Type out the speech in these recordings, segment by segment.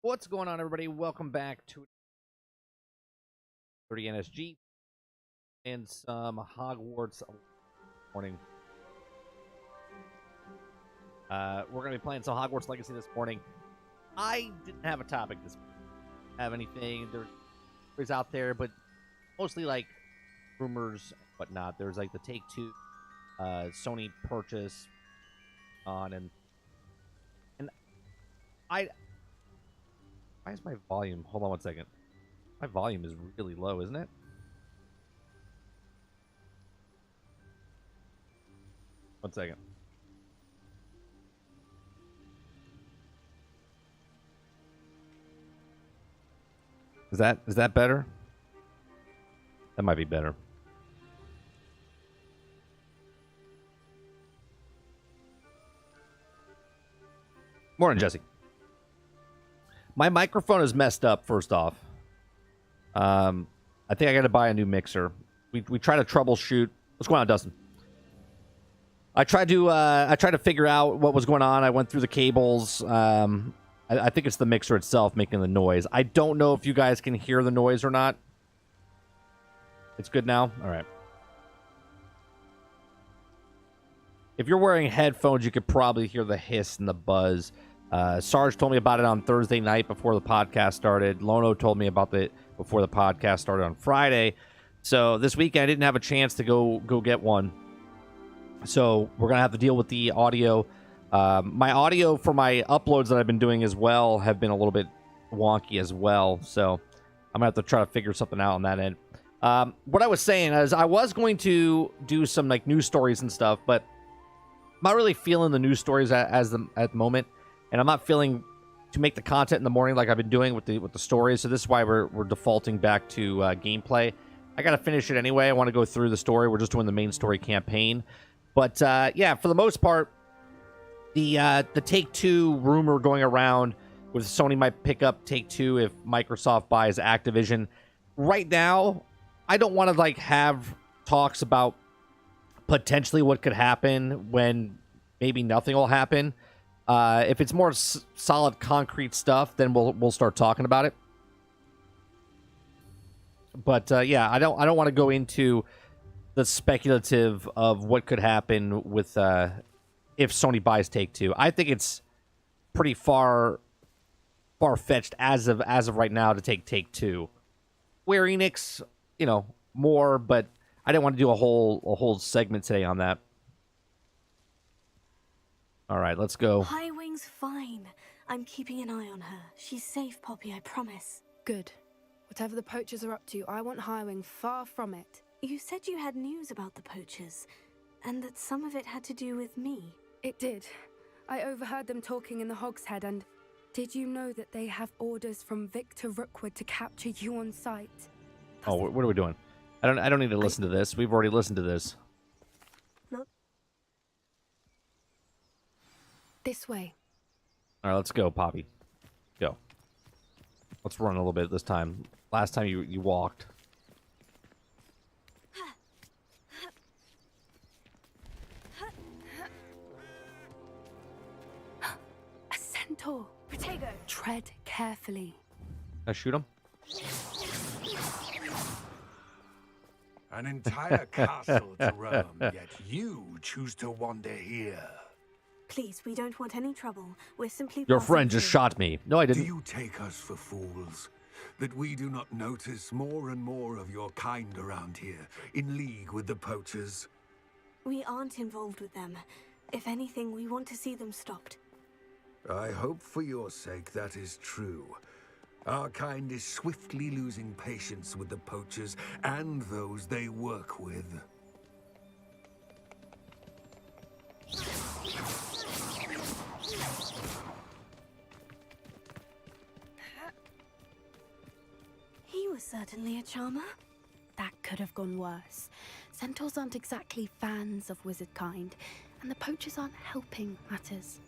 What's going on, everybody? Welcome back to 30 NSG and some Hogwarts morning. We're going to be playing some Hogwarts Legacy this morning. I didn't have a topic this morning. Have anything. There's out there, but mostly like rumors and whatnot. There's like the Take-Two Sony purchase on, and why is my volume? Hold on one second. My volume is really low, isn't it? One second. Is that better? That might be better. Morning, Jesse. My microphone is messed up, first off. I think I got to buy a new mixer. We try to troubleshoot. What's going on, Dustin? I tried to figure out what was going on. I went through the cables. I think it's the mixer itself making the noise. I don't know if you guys can hear the noise or not. It's good now? All right. If you're wearing headphones, you could probably hear the hiss and the buzz. Sarge told me about it on Thursday night before the podcast started. Lono told me about it before the podcast started on Friday. So this weekend I didn't have a chance to go get one. So we're going to have to deal with the audio. My audio for my uploads that I've been doing as well have been a little bit wonky as well. So I'm going to have to try to figure something out on that end. What I was saying is I was going to do some like news stories and stuff, but I'm not really feeling the news stories at the moment. And I'm not feeling to make the content in the morning like I've been doing with the stories. So this is why we're defaulting back to gameplay. I got to finish it anyway. I want to go through the story. We're just doing the main story campaign. But yeah, for the most part, the Take-Two rumor going around with Sony might pick up Take-Two if Microsoft buys Activision. Right now, I don't want to like have talks about potentially what could happen when maybe nothing will happen. If it's more solid, concrete stuff, then we'll start talking about it. But yeah, I don't want to go into the speculative of what could happen with if Sony buys Take-Two. I think it's pretty far-fetched as of right now to Take-Two. Square Enix, more, but I didn't want to do a whole segment today on that. All right, let's go. Highwing's fine. I'm keeping an eye on her. She's safe, Poppy, I promise. Good. Whatever the poachers are up to, I want Highwing far from it. You said you had news about the poachers, and that some of it had to do with me. It did. I overheard them talking in the Hogshead, and did you know that they have orders from Victor Rookwood to capture you on sight? Oh, what are we doing? I don't need to listen to this. We've already listened to this. Look. This way. All right, let's go, Poppy. Go. Let's run a little bit this time. Last time you walked. A centaur. Protego. Tread carefully. Can I shoot him? An entire castle to roam, yet you choose to wander here. Please, we don't want any trouble. We're simply Your passing friend just through. shot me. No, I Do didn't. you take us for fools? That we do not notice more and more of your kind around here, in league with the poachers? We aren't involved with them. If anything, we want to see them stopped. I hope for your sake that is true. Our kind is swiftly losing patience with the poachers and those they work with. He was certainly a charmer. That could have gone worse. Centaurs aren't exactly fans of wizard kind, and the poachers aren't helping matters.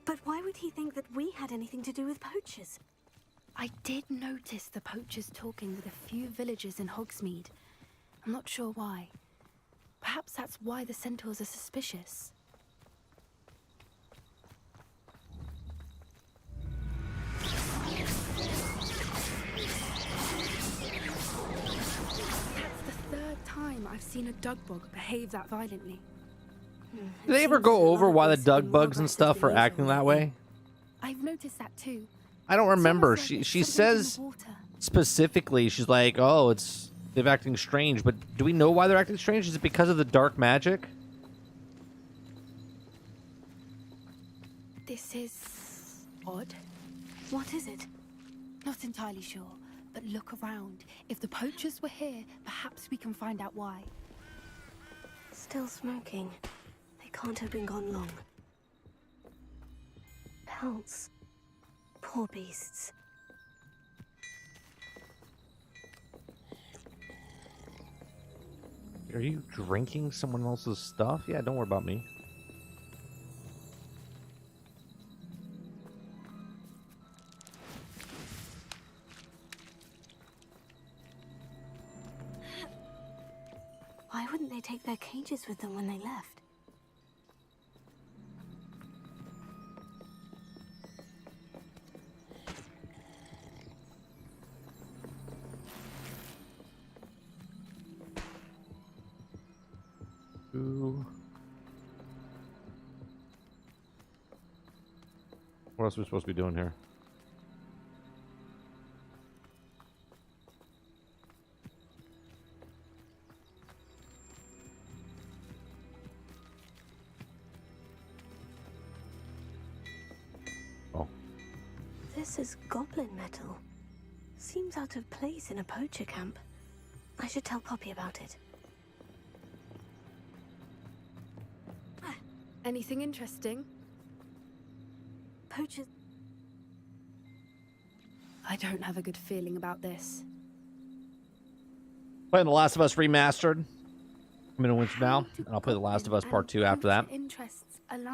But why would he think that we had anything to do with poachers? I did notice the poachers talking with a few villagers in Hogsmeade. I'm not sure why. Perhaps that's why the centaurs are suspicious. time I've seen a dug bug behave that violently. Do they ever go over why the dug bugs and stuff are acting that way? I've noticed that too. I don't remember. It's almost like She it's something in the says water. specifically, she's like, oh, they're acting strange, but do we know why they're acting strange? Is it because of the dark magic? This is odd. What is it? Not entirely sure, but look around. If the poachers were here, perhaps we can find out why. Still smoking. They can't have been gone long. Pelts. Poor beasts. Are you drinking someone else's stuff? Yeah, don't worry about me. Why wouldn't they take their cages with them when they left? Ooh. What else are we supposed to be doing here? Oh. This is goblin metal. Seems out of place in a poacher camp. I should tell Poppy about it. Anything interesting? Poachers... I don't have a good feeling about this. Playing The Last of Us Remastered. I'm in a winter now, and I'll play The Last of Us Part 2 after that.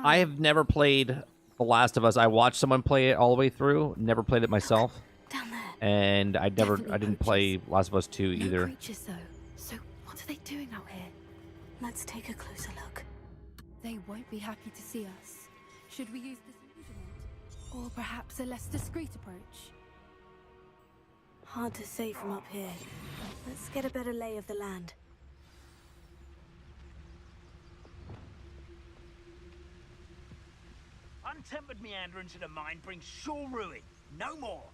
I have never played The Last of Us. I watched someone play it all the way through, never played it myself. Down there. And I didn't play Last of Us 2 either. No creatures, though. So what are they doing out here? Let's take a closer look. They won't be happy to see us. Should we use disillusionment? Or perhaps a less discreet approach? Hard to say from up here. Let's get a better lay of the land. Untempered meanderings of the mind brings sure ruin. No more.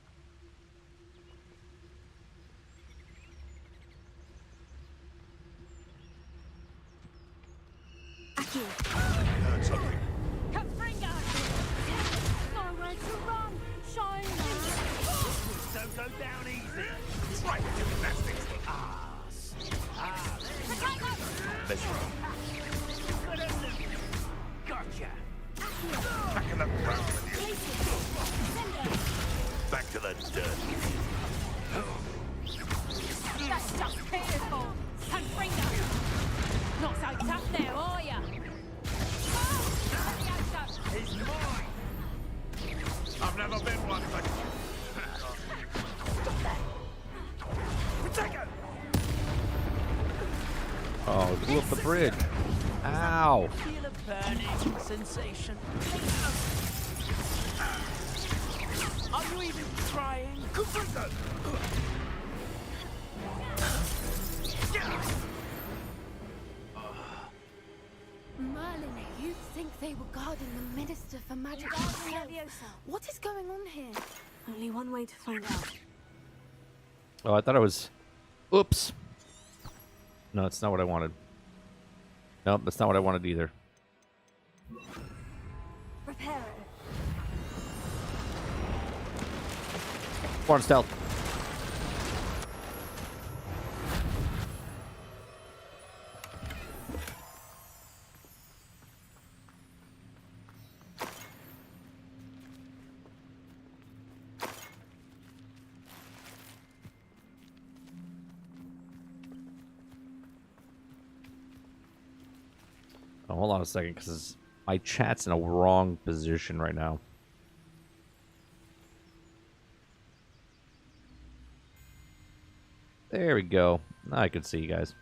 Aki, Heard something. Nowhere to run! Shine! Don't go down easy. Right, gymnastics. Arse. Ah, Let's run. good at them. Gotcha. Back in the ground with you. Back to the dirt. That's just pitiful! Confringo! Not so tough now, are ya? He's mine. I've never been one, but... Take it. Oh, it blew up the bridge. Ow. Feel a burning sensation. Are you even trying? Merlin, you think they were guarding the Minister for Magic himself? What is going on here? only one way to find out. Oh, I thought it was... Oops. No, it's not what I wanted. Nope, that's not what I wanted either. Repair it. Come on, stealth. Oh, hold on a second, because my chat's in a wrong position right now. There we go. Now I can see you guys.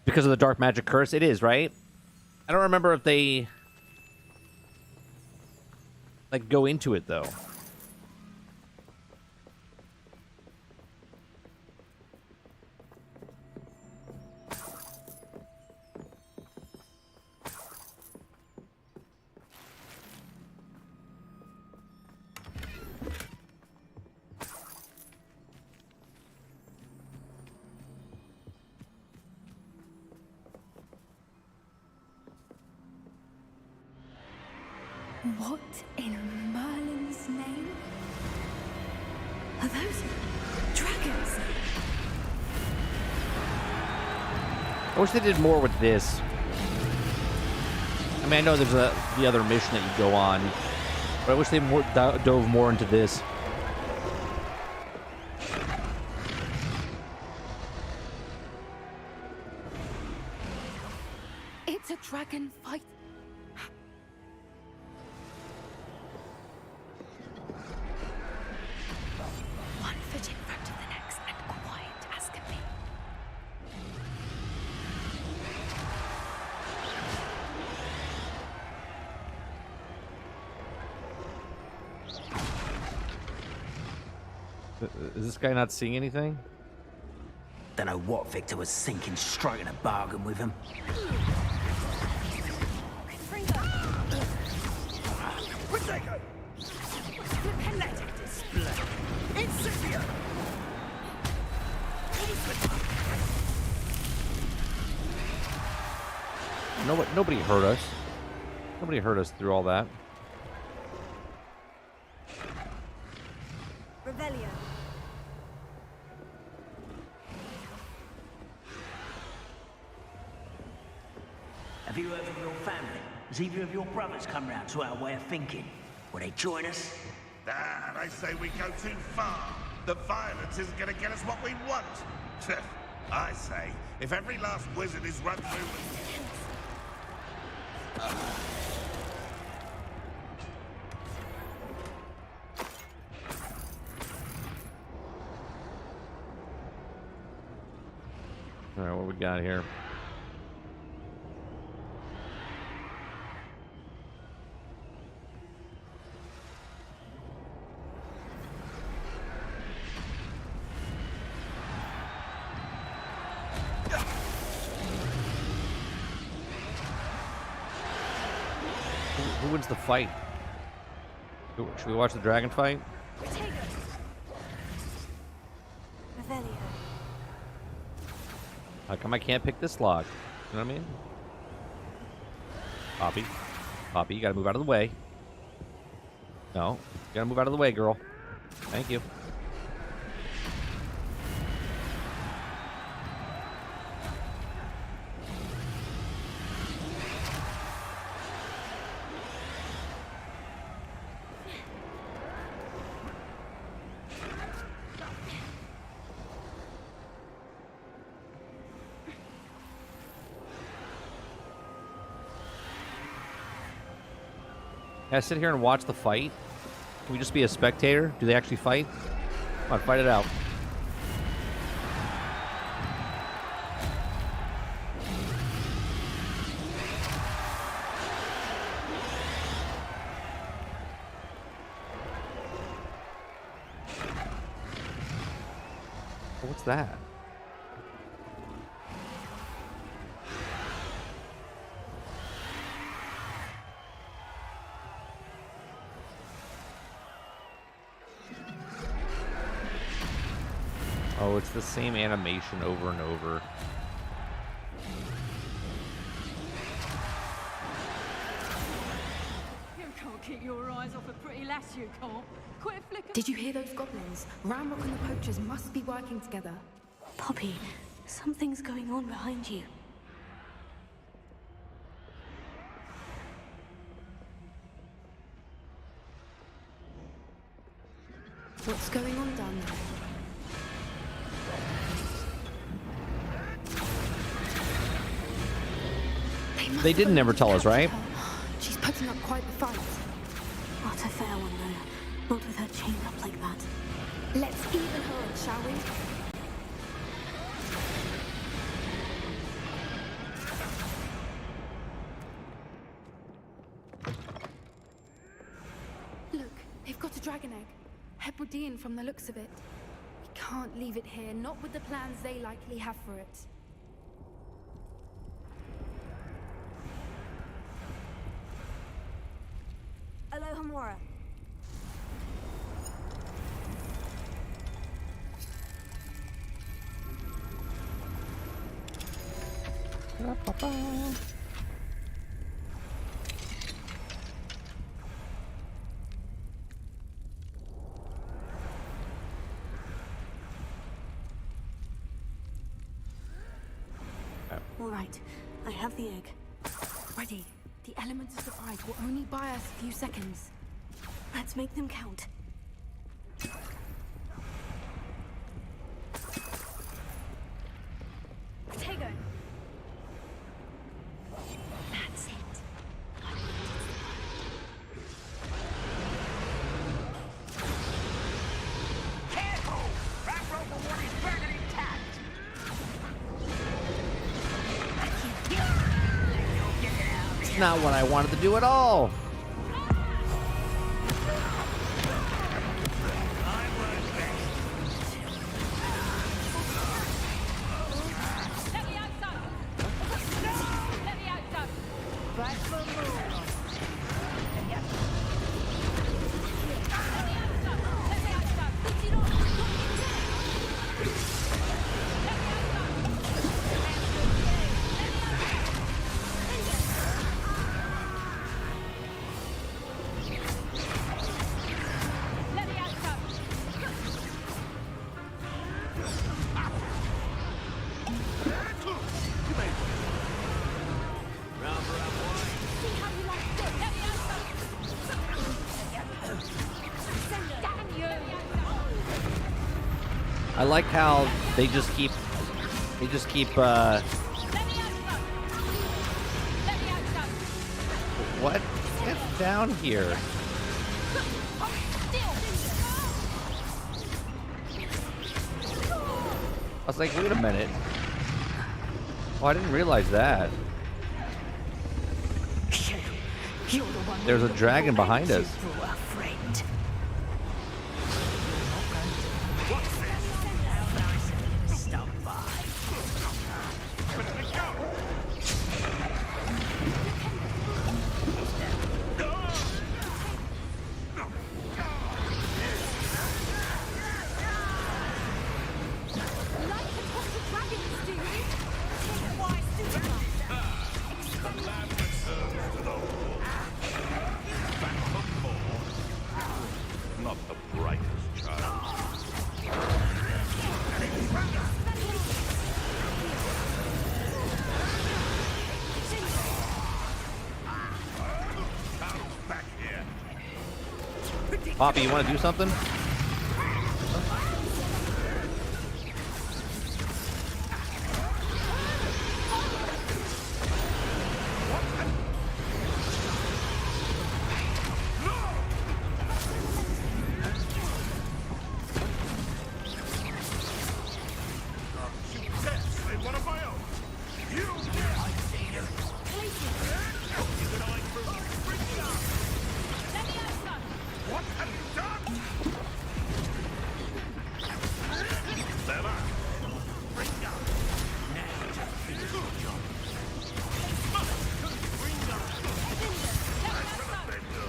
Because of the dark magic curse? It is, right? I don't remember if they... like, go into it, though. What in Merlin's name? Are those dragons? I wish they did more with this. I mean, I know there's the other mission that you go on, but I wish they dove more into this. It's a dragon fight. One foot in front of the next and quiet as can be. Is this guy not seeing anything? Don't know what Victor was thinking, striking a bargain with him. Athletic display. Incipient. Nobody hurt us. Nobody hurt us through all that. Revelio. Have you heard from your family? Has either of your brothers come round to our way of thinking? Will they join us? Ah, they say we go too far. The violence isn't going to get us what we want. I say, if every last wizard is run through with... All right, what we got here? Who wins the fight? Should we watch the dragon fight? Revelio. How come I can't pick this log? You know what I mean? Poppy, you gotta move out of the way. No, you gotta move out of the way, girl. Thank you. Can I sit here and watch the fight? Can we just be a spectator? Do they actually fight? Come on, fight it out. What's that? Oh, it's the same animation over and over. You can't keep your eyes off a pretty lass, you can't. Quit flicking. Did you hear those goblins? Ramrock and the poachers must be working together. Poppy, something's going on behind you. What's going on down there? They didn't ever tell us, right? She's putting up quite the fight. Not a fair one, though. Not with her chained up like that. Let's even her on, shall we? Look, they've got a dragon egg. Hebridean from the looks of it. We can't leave it here, not with the plans they likely have for it. Alohomora. All right, I have the egg. Ready. The elements of surprise will only buy us a few seconds. Let's make them count. Tego. That's it. Careful! That rope of wood is burning intact! It's not what I wanted to do at all. Let me out, son! Let me out, son! Back for more! Let me out, son! Let me out, son! Put it on! Let me out, son! Let me out, son! See how you like this? Let me out, son! Damn you! I like how they just keep Let me out, son! Let me out, son! what? Get down here. I was like, wait a minute. Oh, I didn't realize that. You're the one There's a dragon behind us. for a friend. Stop by. Not the brightest child. Back here. Poppy, you want to do something? They want a bio. You what have you done? Never. Bring down. Now to finish the job. Bring down. I should have been no.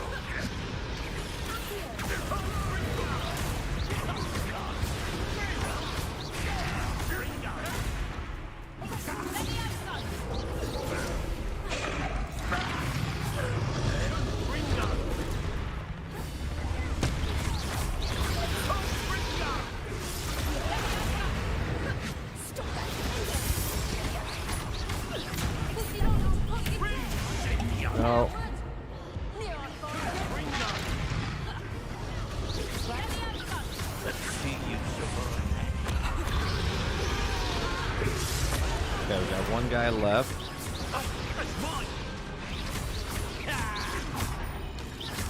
No. Let's see you survive. Okay, we got one guy left. That's mine.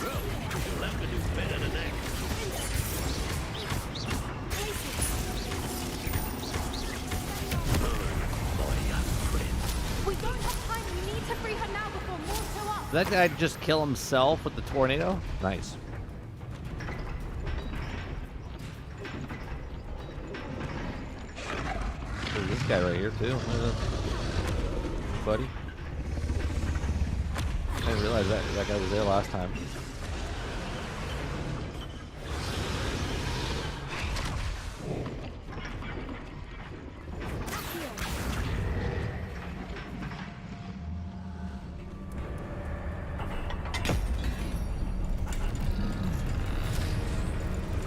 You'll have to do better than that. We don't have time. We need to free her now before more show up. Did that guy just kill himself with the tornado? Nice. There's this guy right here too. Buddy. I didn't realize that guy was there last time.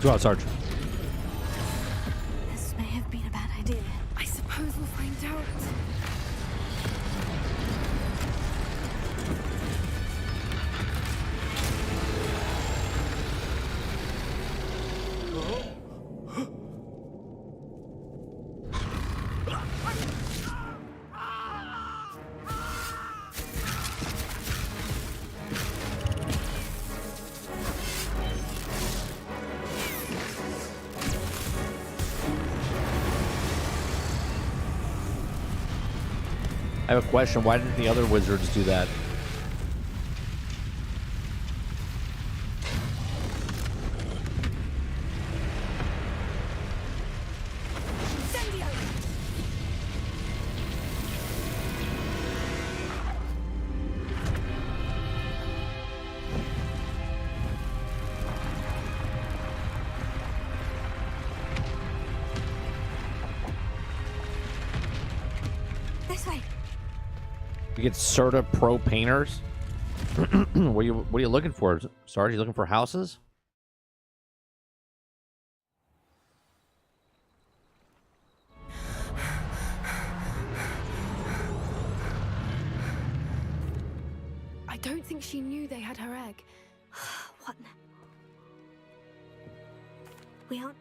Go out, Sarge. This may have been a bad idea. I suppose we'll find out. I have a question. Why didn't the other wizards do that? This way. You get Serta Pro Painters? What are you looking for, Sarge? You looking for houses? I don't think she knew they had her egg. What? We aren't.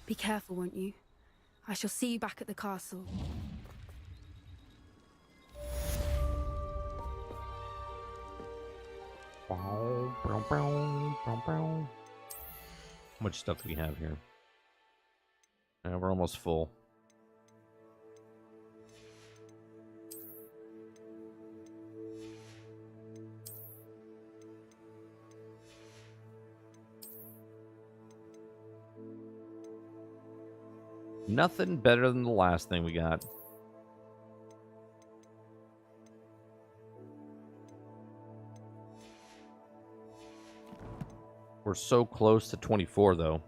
Be careful, won't you? I shall see you back at the castle. How much stuff do we have here? We're almost full. Nothing better than the last thing we got. We're so close to 24, though.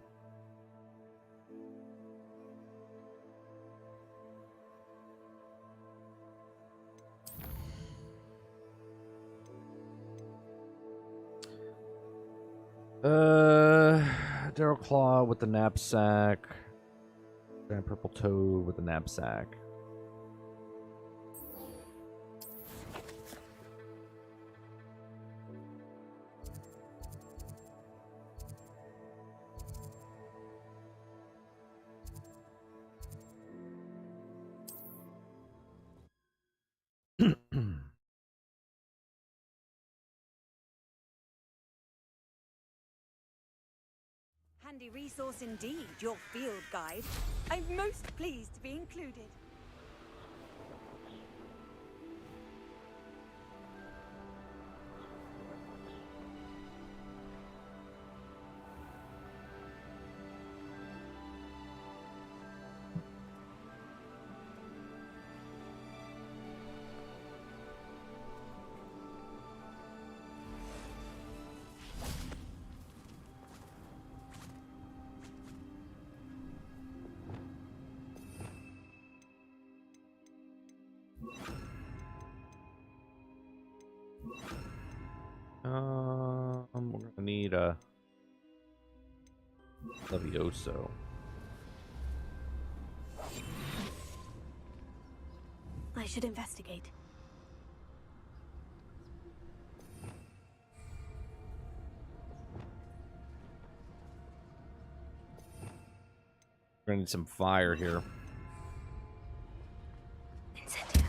Daryl Claw with the knapsack. Giant purple toad with the knapsack. Handy resource indeed, your field guide. I'm most pleased to be included. We're gonna need a Levioso. I should investigate. We're gonna need some fire here. Incendio.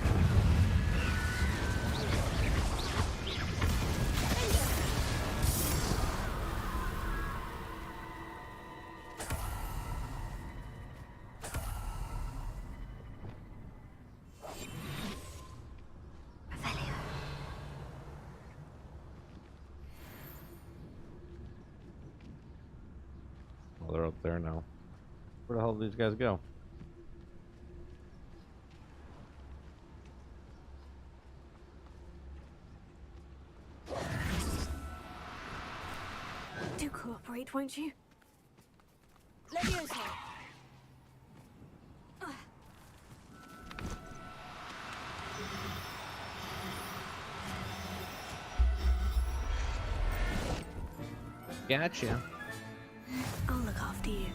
Revelio. Oh, they're up there now. Where the hell did these guys go? Do cooperate, won't you? Levioso. Gotcha. I'll look after you.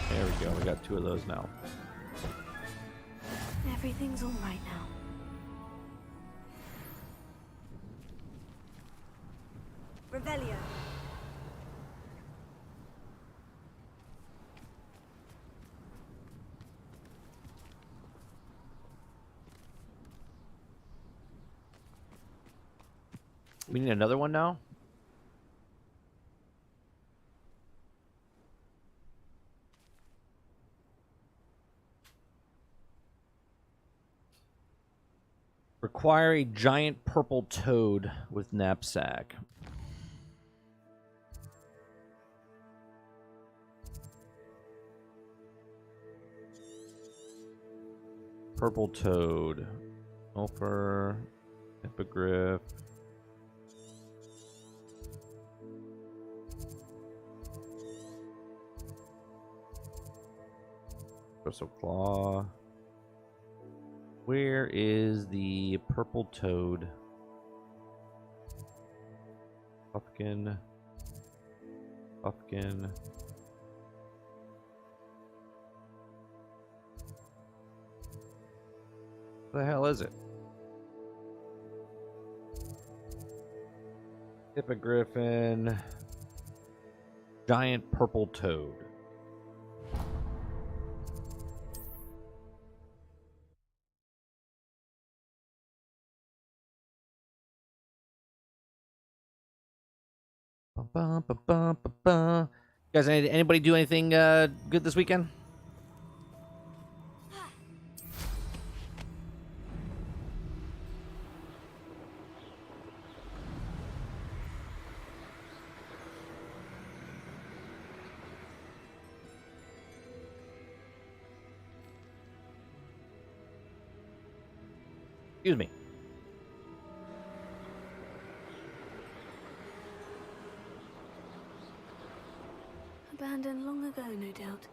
There we go. We got 2 of those now. Everything's all right now. Revelio. We need another one now? Require a giant purple toad with knapsack. Purple toad. Sulfur. Hippogriff. Crystal claw. Where is the purple toad? Pumpkin. Pumpkin. What the hell is it? Hippogriffin. Giant purple toad. You guys, anybody do anything good this weekend? Excuse me. Abandoned long ago, no doubt.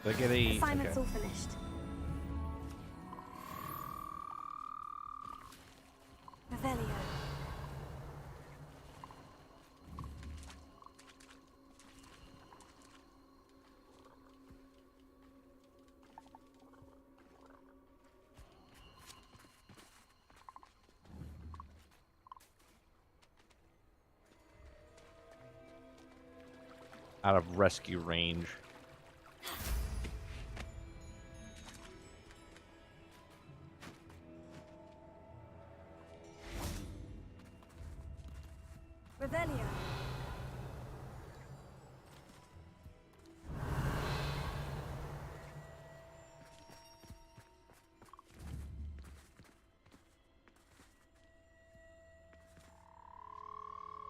Did I get a... Assignment's okay. all finished. Revelio. Out of rescue range. Revelio.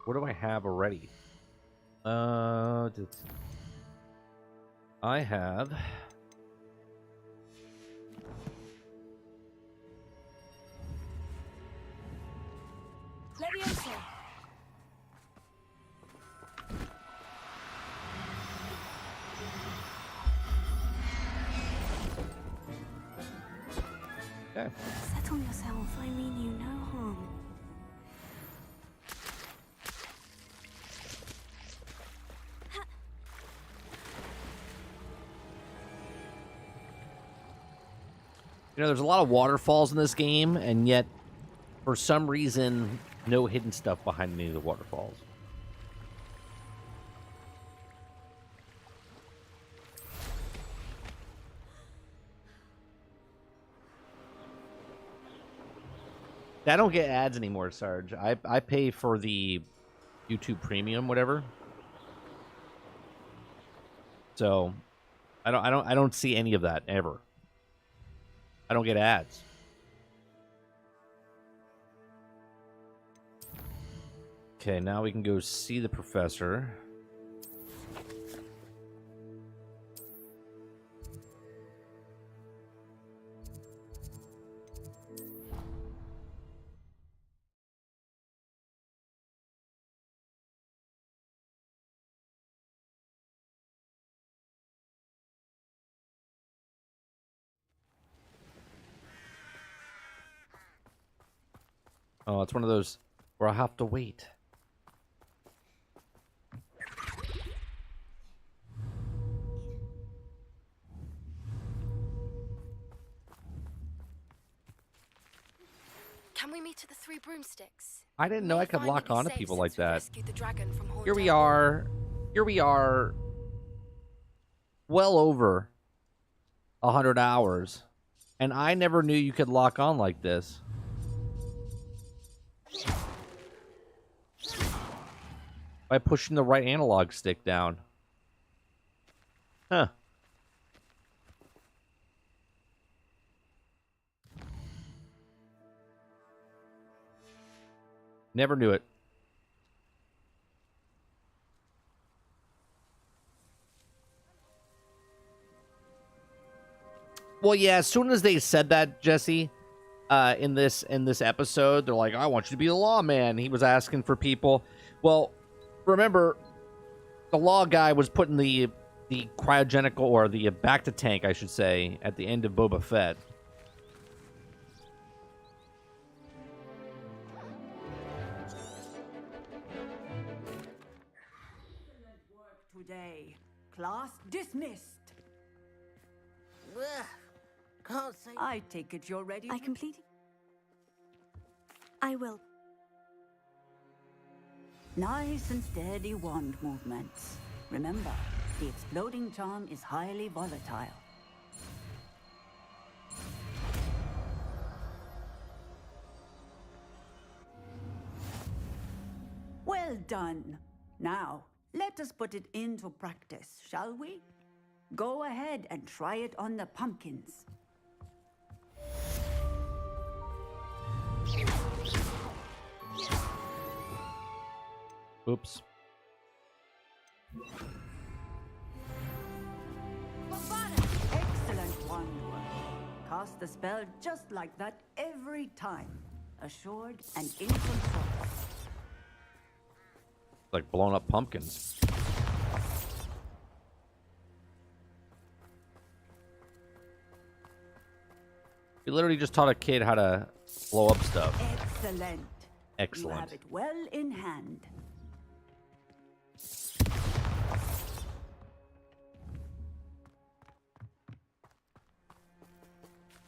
What do I have already? I have... Levioso. Okay. Settle yourself. I mean you no harm. You know, there's a lot of waterfalls in this game, and yet, for some reason, no hidden stuff behind any of the waterfalls. I don't get ads anymore, Sarge. I pay for the YouTube Premium, whatever. So, I don't see any of that ever. I don't get ads. Okay, now we can go see the professor. Oh, it's one of those where I have to wait. Can we meet at the Three Broomsticks? I didn't know May I could find lock it be on to safe people since like we that. rescued the dragon from Here we Horndale. are. Here we are. Well over 100 hours. And I never knew you could lock on like this. By pushing the right analog stick down. Huh. Never knew it. Well, yeah, as soon as they said that, Jesse, in this episode, they're like, I want you to be the lawman. He was asking for people. Well, remember, the law guy was putting the cryogenical, or the back to tank, I should say, at the end of Boba Fett. Today, class dismissed. Can't say. I take it you're ready. I completed. I will. Nice and steady wand movements. Remember, the exploding charm is highly volatile. Well done. Now, let us put it into practice, shall we? Go ahead and try it on the pumpkins. Oops. Excellent wand work. Cast the spell just like that every time. Assured and in control. Like blown up pumpkins. You literally just taught a kid how to blow up stuff. Excellent. Excellent. You have it well in hand.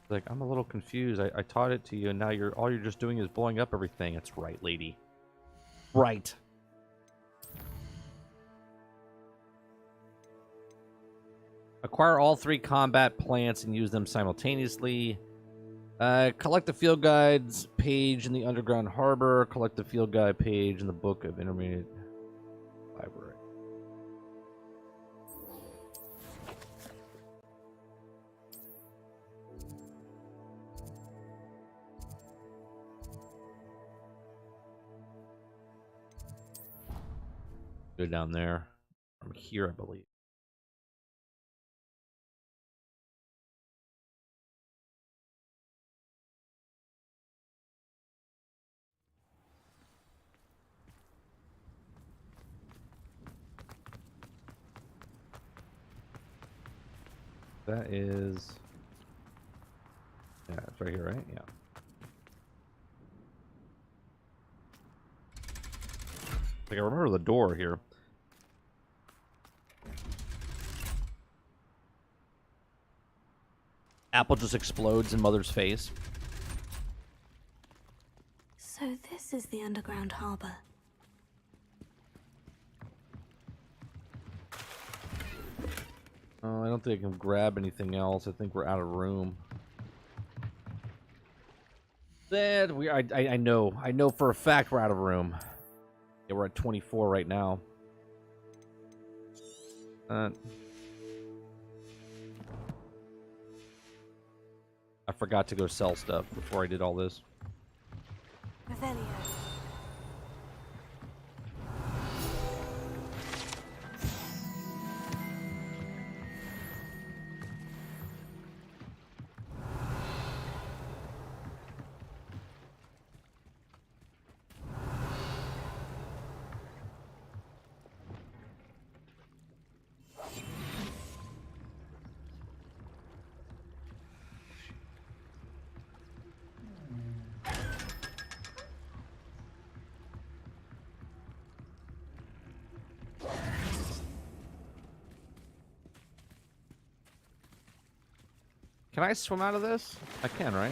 Like, I'm a little confused. I taught it to you, and now all you're just doing is blowing up everything. That's right, lady. Right. Acquire all 3 combat plants and use them simultaneously. Collect the field guides page in the underground harbor. Collect the field guide page in the book of intermediate library. Go down there. From here, I believe. That is... yeah, it's right here, right? Yeah. Like, I remember the door here. Apple just explodes in Mother's face. So this is the underground harbor. Oh, I don't think I can grab anything else. I think we're out of room. I know for a fact we're out of room. Yeah, we're at 24 right now. I forgot to go sell stuff before I did all this. Revelio. Can I swim out of this? I can, right?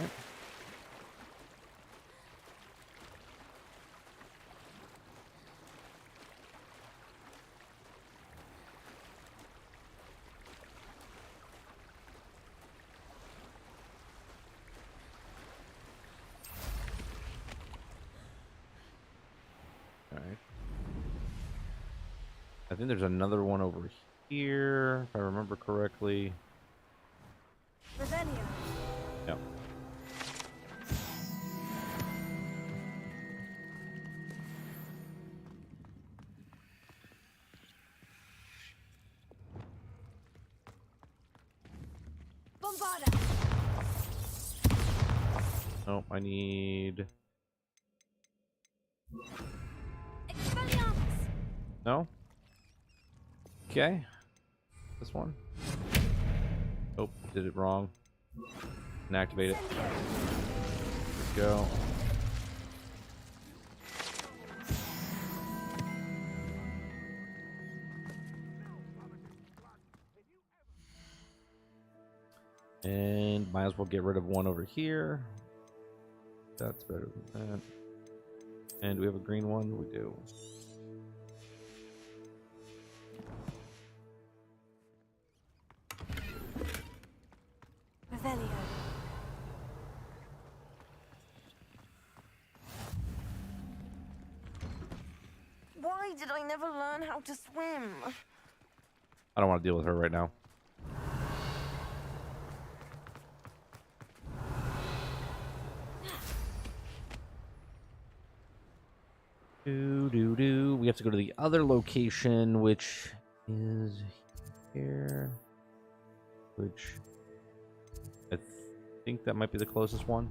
I think there's another one over here, if I remember correctly. Revelio. Yep. Bombarda. Oh, I need... Expelliarmus. No? Okay. This one? Oh, did it wrong. And activate it. There we go. And might as well get rid of one over here. That's better than that. And do we have a green one? We do. Revelio. Why did I never learn how to swim? I don't want to deal with her right now. We have to go to the other location, which is here. Which I think that might be the closest one.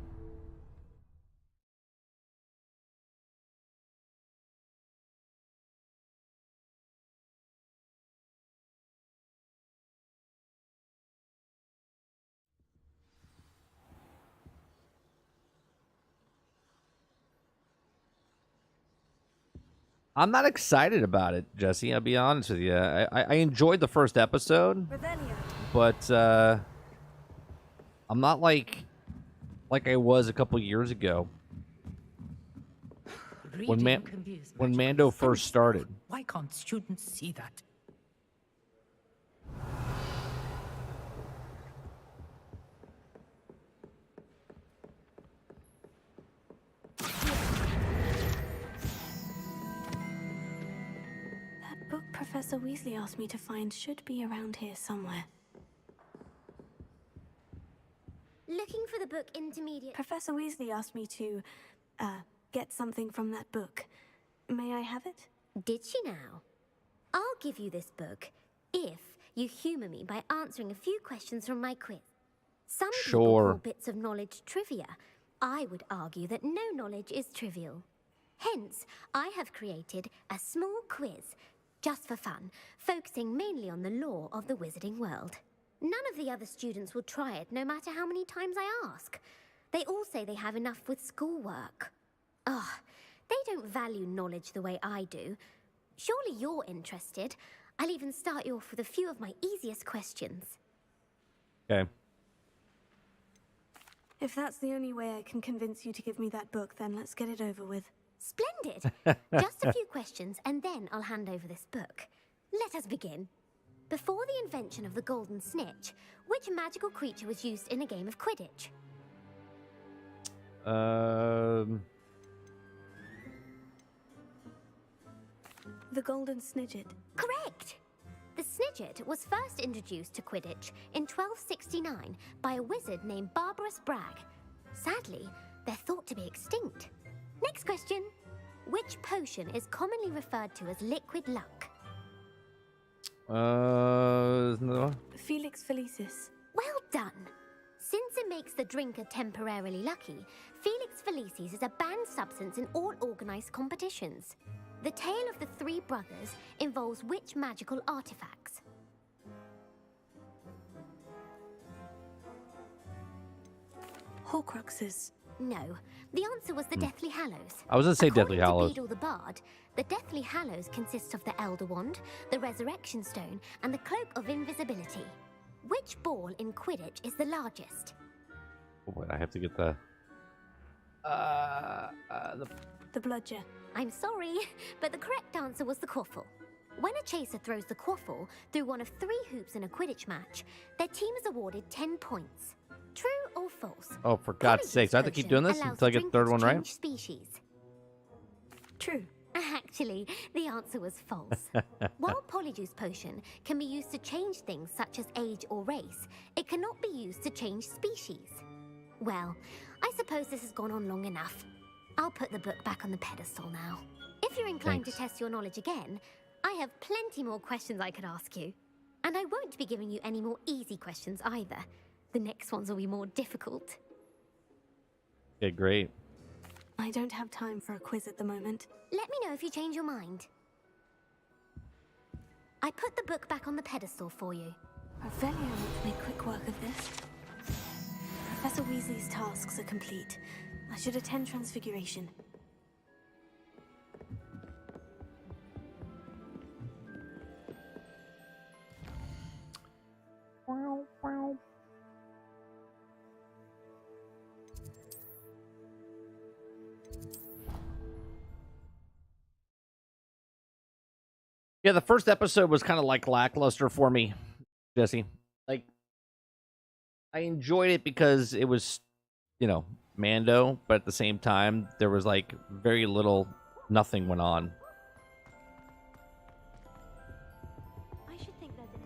I'm not excited about it, Jesse. I'll be honest with you. I enjoyed the first episode, Revelio. but I'm not like I was a couple years ago when Mando first started. Why can't students see that? That book Professor Weasley asked me to find should be around here somewhere. Looking for the book Intermediate. Professor Weasley asked me to, get something from that book. May I have it? Did she now? I'll give you this book if you humor me by answering a few questions from my quiz. Some people call bits of knowledge trivia. I would argue that no knowledge is trivial. Hence, I have created a small quiz, just for fun, focusing mainly on the lore of the wizarding world. None of the other students will try it, no matter how many times I ask. They all say they have enough with schoolwork. Ugh, they don't value knowledge the way I do. Surely you're interested. I'll even start you off with a few of my easiest questions. Okay. If that's the only way I can convince you to give me that book, then let's get it over with. Splendid! Just a few questions, and then I'll hand over this book. Let us begin. Before the invention of the golden snitch, which magical creature was used in a game of Quidditch? The golden snidget. Correct! The snidget was first introduced to Quidditch in 1269 by a wizard named Barbarous Bragg. Sadly, they're thought to be extinct. Next question. Which potion is commonly referred to as liquid luck? No. Felix Felicis. Well done. Since it makes the drinker temporarily lucky, Felix Felicis is a banned substance in all organized competitions. The tale of the three brothers involves which magical artifacts? Horcruxes. No. The answer was the Deathly Hallows. I was going to say Deathly Hallows. According to Beedle the Bard, the Deathly Hallows consists of the Elder Wand, the Resurrection Stone, and the Cloak of Invisibility. Which ball in Quidditch is the largest? Oh, wait, I have to get the bludger. I'm sorry, but the correct answer was the quaffle. When a chaser throws the quaffle through one of 3 hoops in a Quidditch match, their team is awarded 10 points. True or false? Oh, for God's sakes. I have to keep doing this until I get the third one right? Species. True. Actually, the answer was false. While Polyjuice Potion can be used to change things such as age or race, it cannot be used to change species. Well, I suppose this has gone on long enough. I'll put the book back on the pedestal now. If you're inclined to test your knowledge again, I have plenty more questions I could ask you. And I won't be giving you any more easy questions either. The next ones will be more difficult. Okay, great. I don't have time for a quiz at the moment. Let me know if you change your mind. I put the book back on the pedestal for you. Revelio ought to make quick work of this. Professor Weasley's tasks are complete. I should attend Transfiguration. Yeah, the first episode was kind of like lackluster for me, Jesse. Like, I enjoyed it because it was, you know, Mando, but at the same time, there was like very little, nothing went on. I should think there's an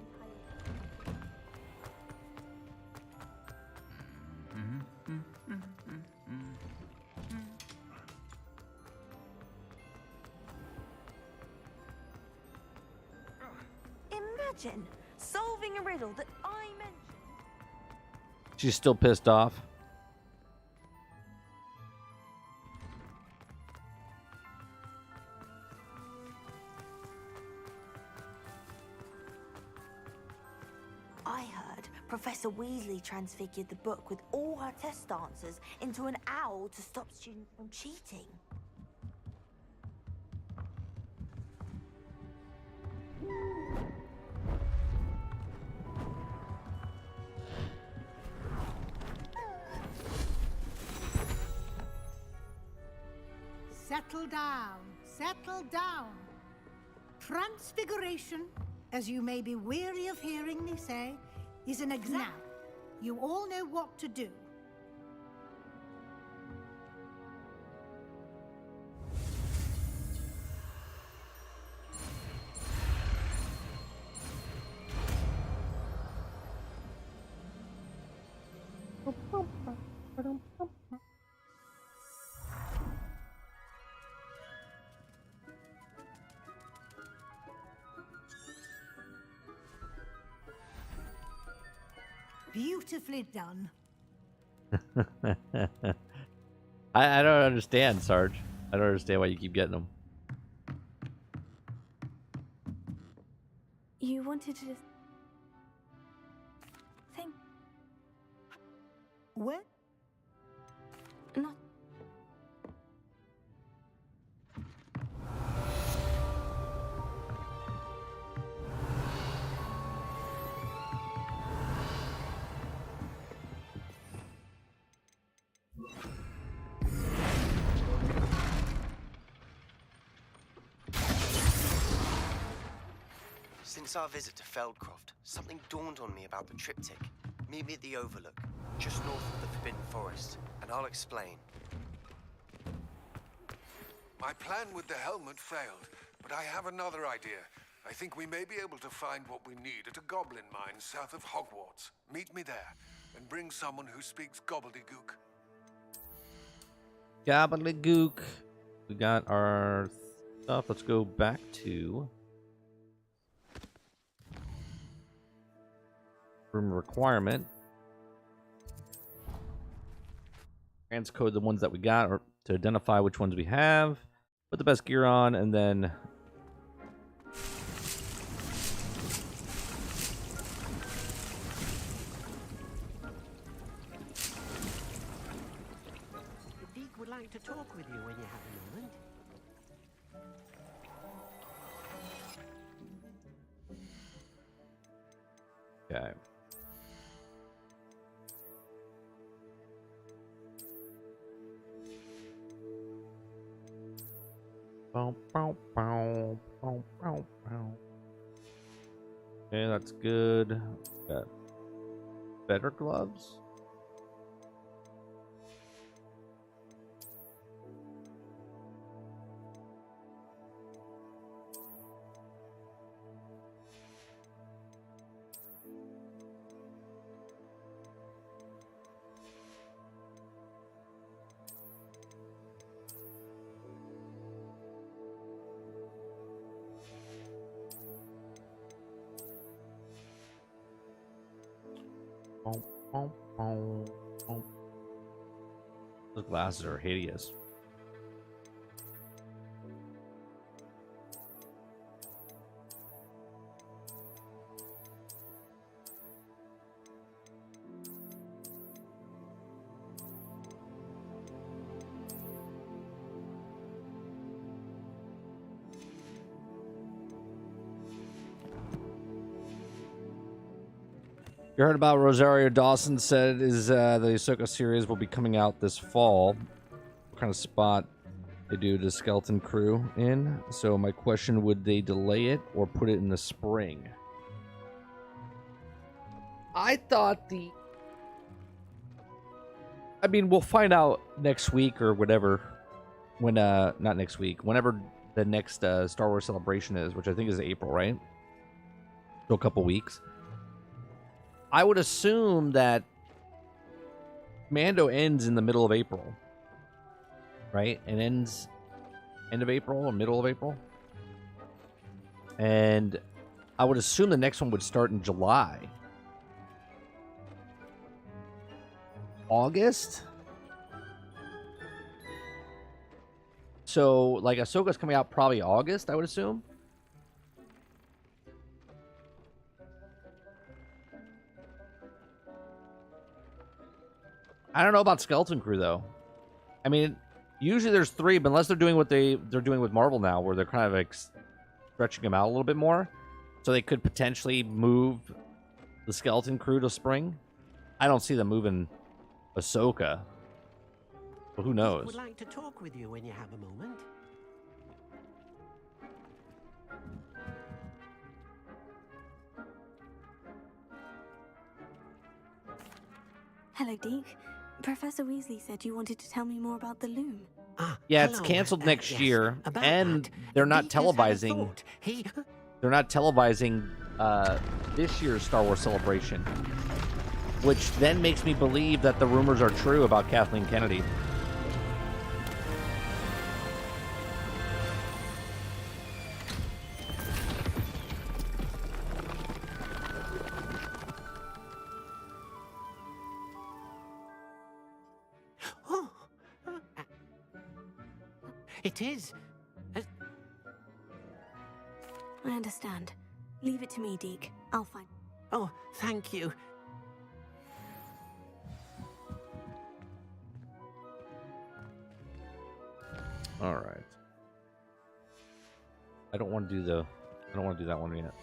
Imagine solving a riddle that I mentioned. She's still pissed off. I heard Professor Weasley transfigured the book with all her test answers into an owl to stop students from cheating. Settle down, settle down. Transfiguration, as you may be weary of hearing me say, is an exam. Now, you all know what to do. Beautifully done. I don't understand, Sarge. I don't understand why you keep getting them. You wanted to... think... What? Not... Since our visit to Feldcroft, something dawned on me about the triptych. Meet me at the Overlook, just north of the Forbidden Forest, and I'll explain. My plan with the helmet failed, but I have another idea. I think we may be able to find what we need at a goblin mine south of Hogwarts. Meet me there, and bring someone who speaks gobbledygook. Gobbledygook. We got our stuff. Let's go back to room requirement. Transcode the ones that we got, or to identify which ones we have. Put the best gear on, and then Deke would like to talk with you when you have a moment. okay. Okay, that's good. Got better gloves. Those glasses are hideous. You heard about Rosario Dawson said is the Ahsoka series will be coming out this fall. What kind of spot they do the Skeleton Crew in? So my question, would they delay it or put it in the spring? I thought I mean, we'll find out next week or whatever. When not next week, whenever the next Star Wars Celebration is, which I think is April, right? So a couple weeks. I would assume that Mando ends in the middle of April, right? And ends end of April or middle of April. And I would assume the next one would start in July. August? So, like, Ahsoka's coming out probably August, I would assume. I don't know about Skeleton Crew, though. I mean, usually there's 3, but unless they're doing what they're doing with Marvel now, where they're kind of like stretching them out a little bit more, so they could potentially move the Skeleton Crew to spring. I don't see them moving Ahsoka. But who knows? Would like to talk with you when you have a moment. Hello, Deke. Professor Weasley said you wanted to tell me more about the loom. Yeah, it's canceled next year, and they're not televising. They're not televising this year's Star Wars Celebration, which then makes me believe that the rumors are true about Kathleen Kennedy. It is. I understand. Leave it to me, Deke. I'll find... Oh, thank you. All right. I don't want to do that one yet.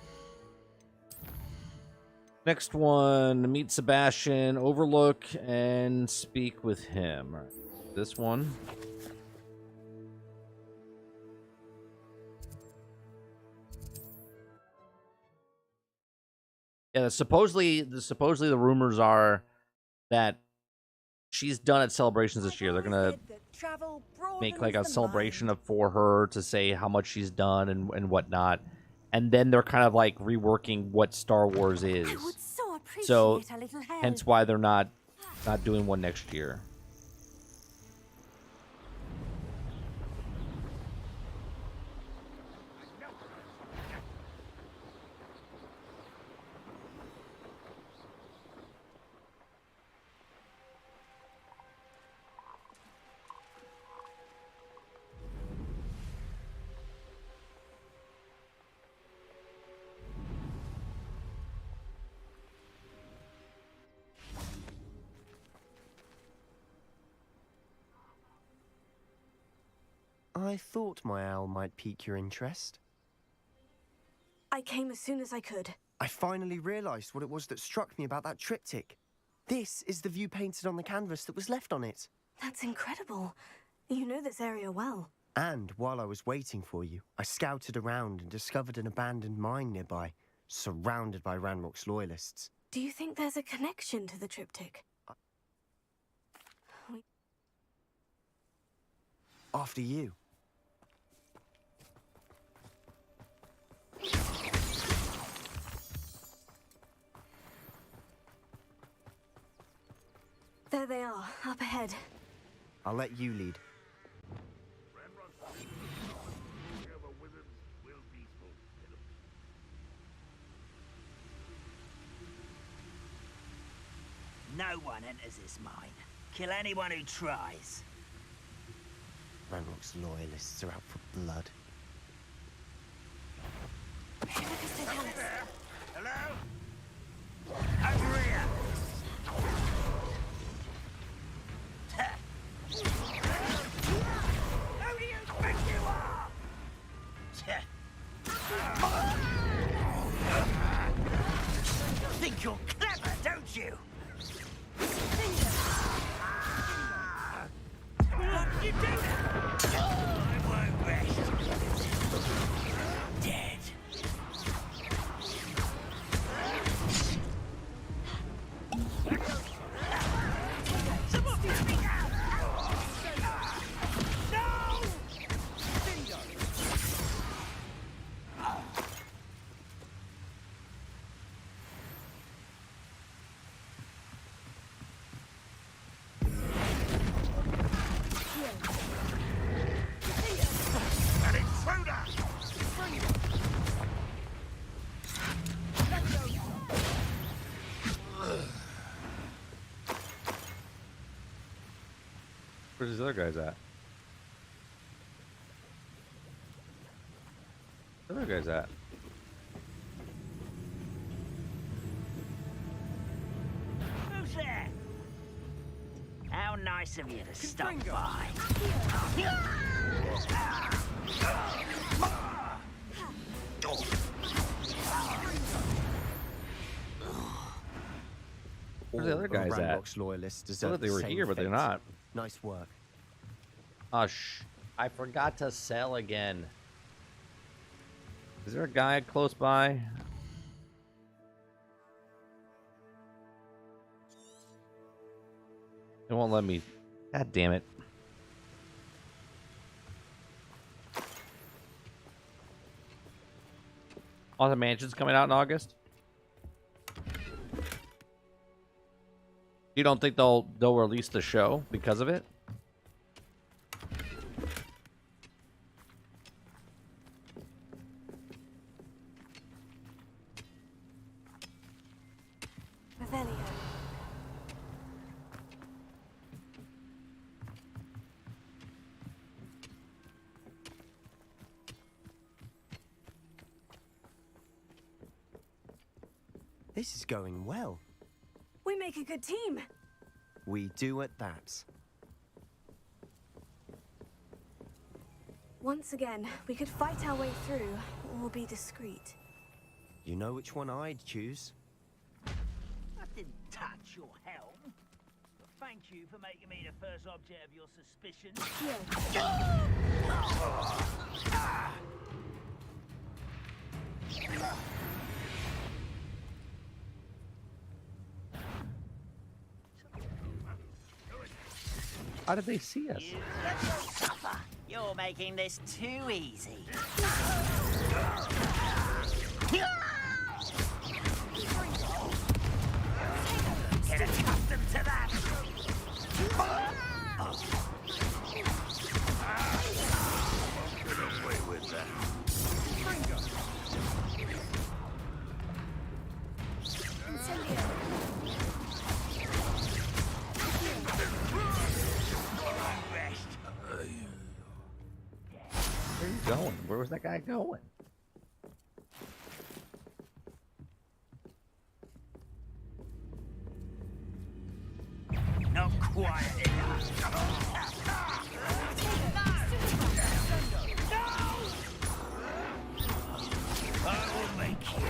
Next one, meet Sebastian, overlook, and speak with him. All right. This one. Yeah, supposedly the rumors are that she's done at celebrations this year. They're gonna make like a celebration for her to say how much she's done and whatnot, and then they're kind of like reworking what Star Wars is. So hence why they're not doing one next year. I thought my owl might pique your interest. I came as soon as I could. I finally realised what it was that struck me about that triptych. This is the view painted on the canvas that was left on it. That's incredible. You know this area well. And while I was waiting for you, I scouted around and discovered an abandoned mine nearby, surrounded by Ranrock's loyalists. Do you think there's a connection to the triptych? After you. There they are, up ahead. I'll let you lead. No one enters this mine. Kill anyone who tries. Ranrock's loyalists are out for blood. Hello? Over here! Who do you think you are? Think you're clever, don't you? What you do? I won't rest. Dead. Where's these other guys at? Where are the other guys at? Who's there? How nice of you to stop by. Where's the other guys at? Ranrock's loyalists I deserve thought they the were same here, but they're fate. not. Nice work. I forgot to sell again. Is there a guy close by? It won't let me. God damn it. Haunted Mansion's coming out in August. You don't think they'll release the show because of it? Revelio. This is going well. We make a good team. We do at that. Once again, we could fight our way through, or be discreet. You know which one I'd choose? I didn't touch your helm. But thank you for making me the first object of your suspicion. How did they see us? You're making this too easy. Get accustomed to that. Get away with that. Where are you going? Where was that guy going? Not quiet enough. I will make you.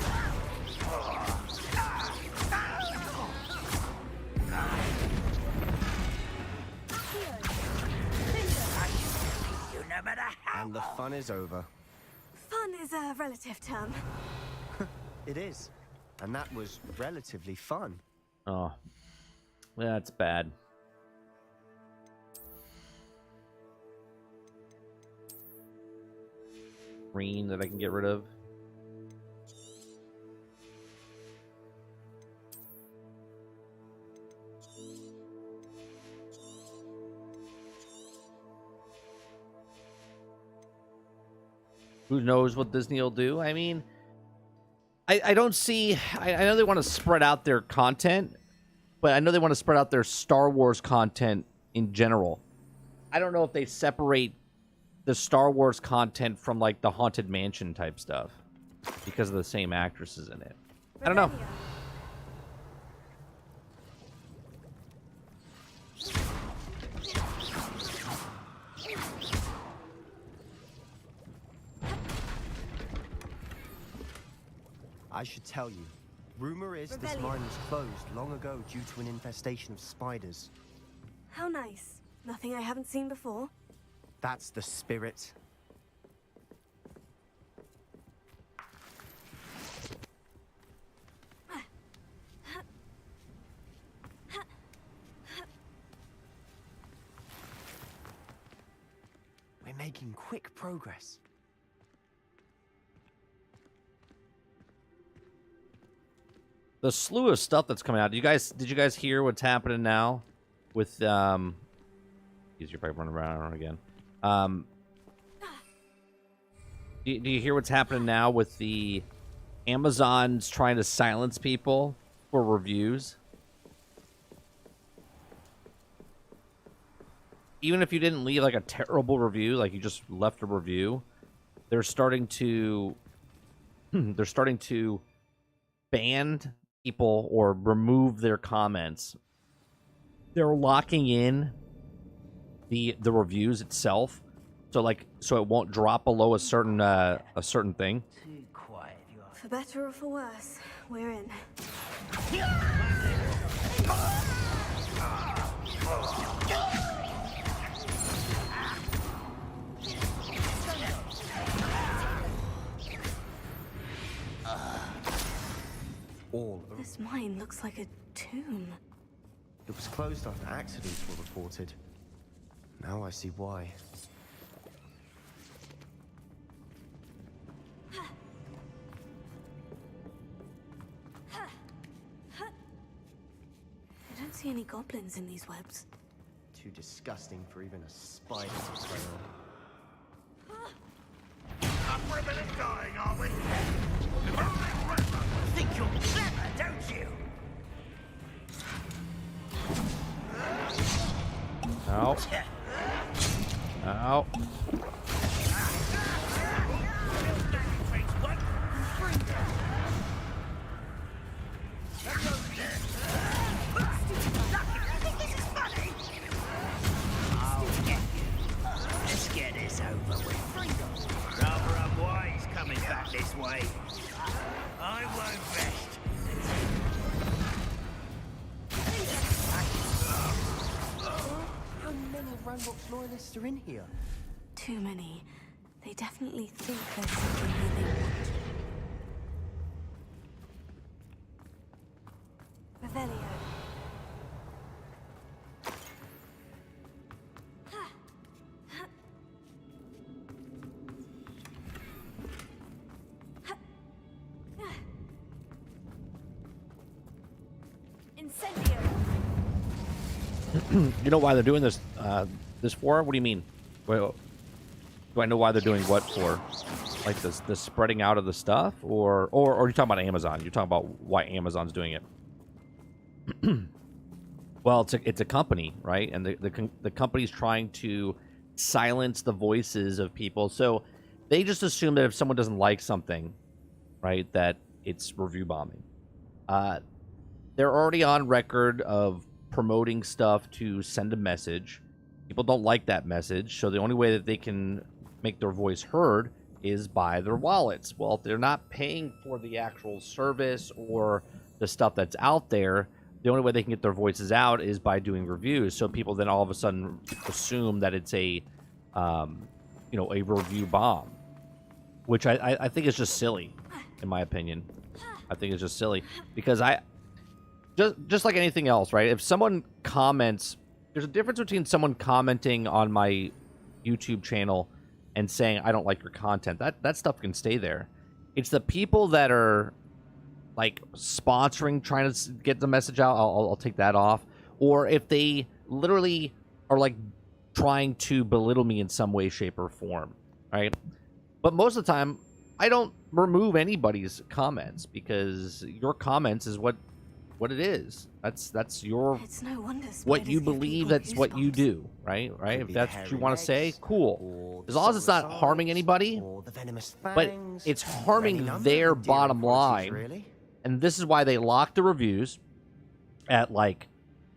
No matter how. And the fun is over. Fun is a relative term. It is. And that was relatively fun. Oh, that's bad. Green that I can get rid of. Who knows what Disney will do? I mean, I don't see. I know they want to spread out their content, but I know they want to spread out their Star Wars content in general. I don't know if they separate the Star Wars content from like the Haunted Mansion type stuff because of the same actresses in it. I don't know. I should tell you. Rumor is this mine was closed long ago due to an infestation of spiders. How nice. Nothing I haven't seen before. That's the spirit. We're making quick progress. The slew of stuff that's coming out. Did you guys hear what's happening now with you're probably running around again. Do you hear what's happening now with the Amazon's trying to silence people for reviews? Even if you didn't leave like a terrible review, like you just left a review, they're starting to ban people or remove their comments. They're locking in the reviews itself, so it won't drop below a certain thing. Too quiet, you are. For better or for worse, we're in. This mine looks like a tomb. It was closed after accidents were reported. Now I see why. I don't see any goblins in these webs. Too disgusting for even a spider to play on. Up for a bit of dying, are we? Think you're clever, don't you? Ow. Ow. Let's get this over with. Rather unwise coming back this way. I won't rest. How many Ranrock's loyalists are in here? Too many. They definitely think there's something here they want. Revelio. Incendio. You know why they're doing this? This for? What do you mean? Well, do I know why they're doing what for? Like the spreading out of the stuff, or are you talking about Amazon? You're talking about why Amazon's doing it. Well, it's a company, right? And the company's trying to silence the voices of people. So they just assume that if someone doesn't like something, right, that it's review bombing. They're already on record of promoting stuff to send a message. People don't like that message, so the only way that they can make their voice heard is by their wallets. Well, if they're not paying for the actual service or the stuff that's out there, the only way they can get their voices out is by doing reviews. So people then all of a sudden assume that it's a review bomb, which I think is just silly, in my opinion. I think it's just silly because just like anything else, right? If someone comments, there's a difference between someone commenting on my YouTube channel and saying, I don't like your content. That stuff can stay there. It's the people that are like sponsoring, trying to get the message out. I'll take that off. Or if they literally are like trying to belittle me in some way, shape, or form, right? But most of the time, I don't remove anybody's comments because your comments is what what it is. That's your It's no wonder what you spiders give believe. people That's what you goosebumps. do, right? Could If be that's the what you hairy want to say, legs, cool. or As long as it's not silver harming sides, anybody, or the venomous but fangs. it's Any harming number their of endearing bottom qualities, line. really. And this is why they lock the reviews at like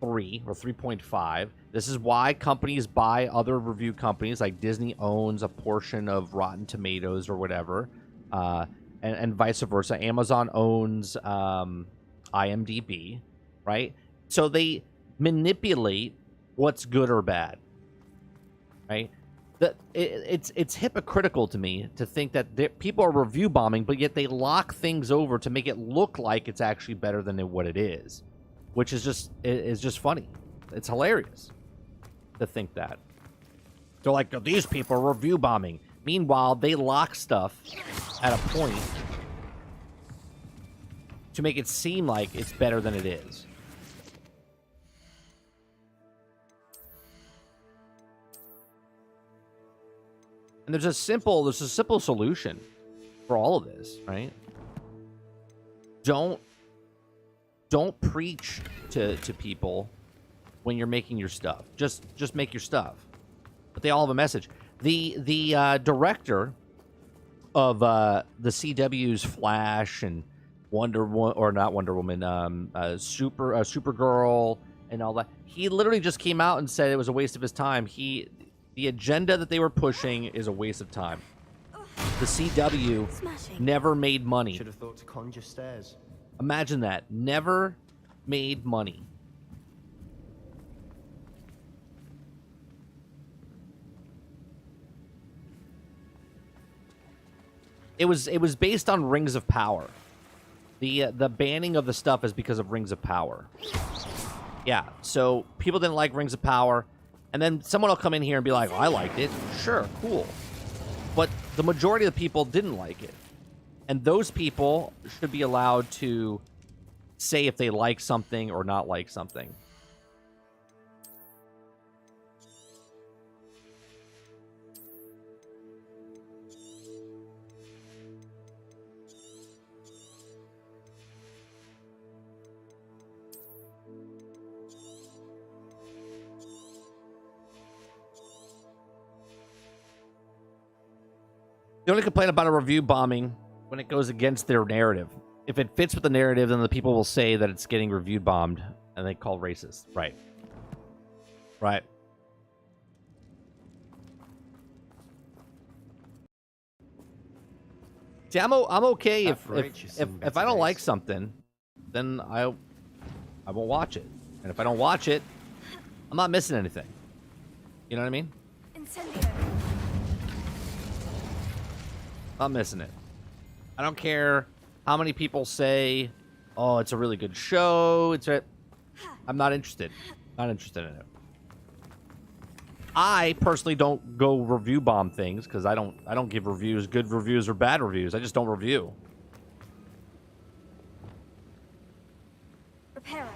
3 or 3.5. This is why companies buy other review companies, like Disney owns a portion of Rotten Tomatoes or whatever, and vice versa. Amazon owns IMDb, right? So they manipulate what's good or bad, right? It's hypocritical to me to think that people are review bombing, but yet they lock things over to make it look like it's actually better than what it is, which is just funny. It's hilarious to think that. They're like, these people are review bombing. Meanwhile, they lock stuff at a point to make it seem like it's better than it is. And there's a simple solution for all of this, right? Don't preach to people when you're making your stuff. Just make your stuff. But they all have a message. The director of the CW's Flash and Supergirl and all that, he literally just came out and said it was a waste of his time. The agenda that they were pushing is a waste of time. The CW never made money. Should have thought to conjure stairs. Imagine that. Never made money. It was based on Rings of Power. The banning of the stuff is because of Rings of Power. Yeah, so people didn't like Rings of Power, and then someone will come in here and be like, oh, I liked it. Sure, cool. But the majority of the people didn't like it. And those people should be allowed to say if they like something or not like something. The only complaint about a review bombing when it goes against their narrative. If it fits with the narrative, then the people will say that it's getting review bombed, and they call racist. Right. Right. See, I'm okay if I don't like something, then I won't watch it. And if I don't watch it, I'm not missing anything. You know what I mean? Incendio. Not missing it. I don't care how many people say, "Oh, it's a really good show." I'm not interested. Not interested in it. I personally don't go review bomb things because I don't give reviews, good reviews or bad reviews. I just don't review. Reparo.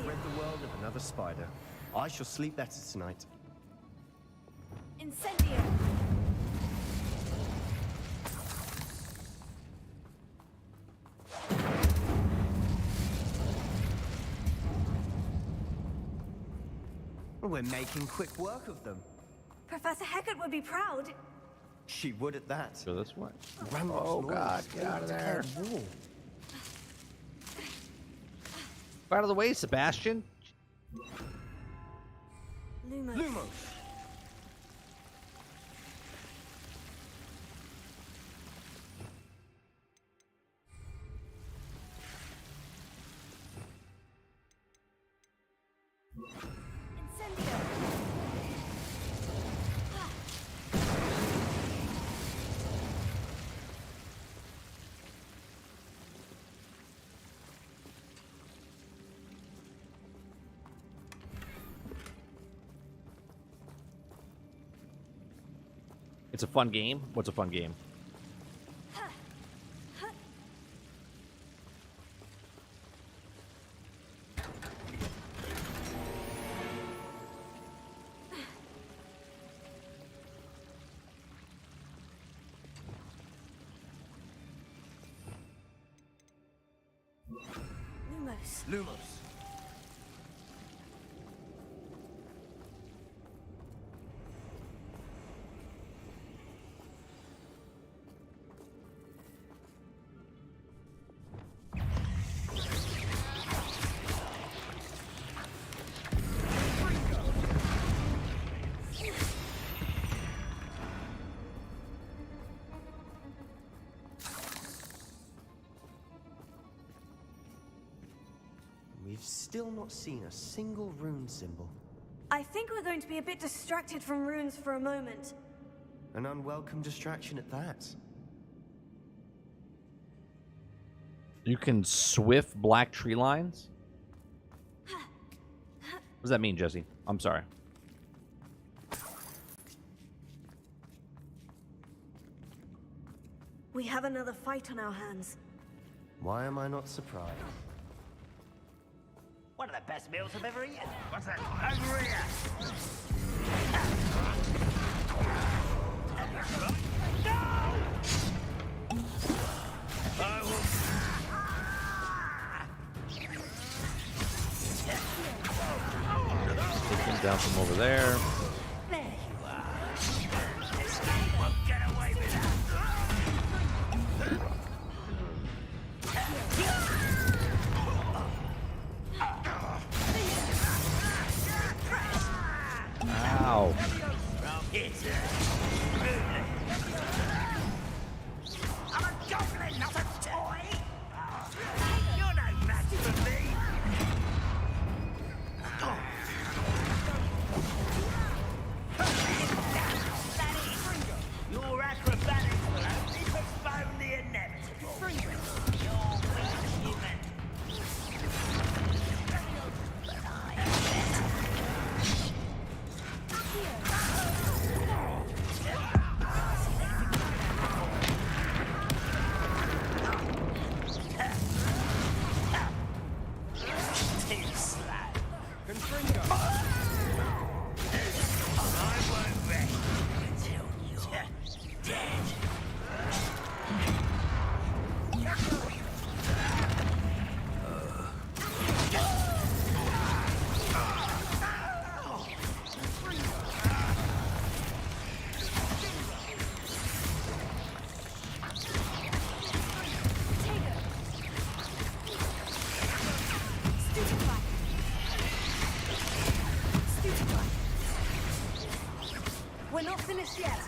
Rid the world of another spider. I shall sleep better tonight. Incendio. We're making quick work of them. Professor Hecat would be proud. She would at that. Go this way. Oh God, get out of there. Out of the way, Sebastian. Lumos. Incendio. It's a fun game? What's a fun game? Lumos. We've still not seen a single rune symbol. I think we're going to be a bit distracted from runes for a moment. An unwelcome distraction at that. You can swift black tree lines? What does that mean, Jesse? I'm sorry. We have another fight on our hands. Why am I not surprised? One of the best meals I've ever eaten. What's that? Over here! No! I will... Take him down from over there. There you are. Escape won't get away with that. Ow. I'm a goblin, not a toy! You're no match for me! Your acrobatics will only postpone the inevitable. You're weak human. But I We're not finished yet.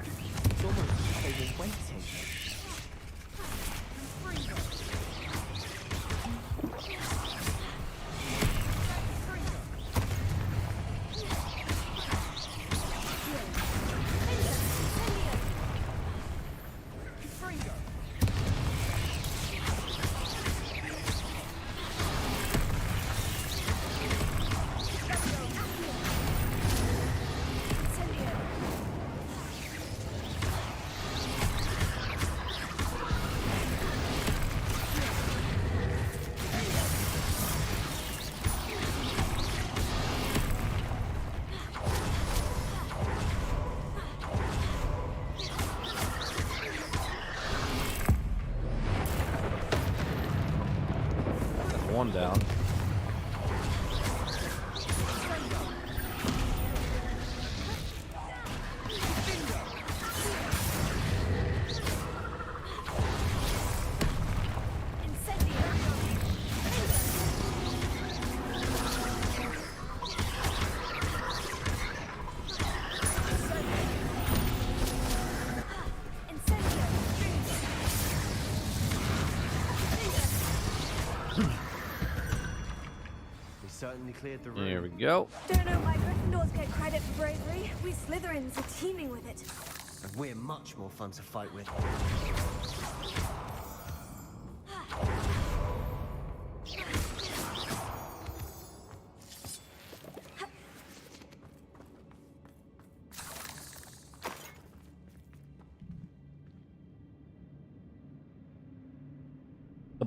It's almost as if they were waiting. One down. Certainly cleared the room. There we go. Don't know why Gryffindors get credit for bravery. We Slytherins are teeming with it. And we're much more fun to fight with.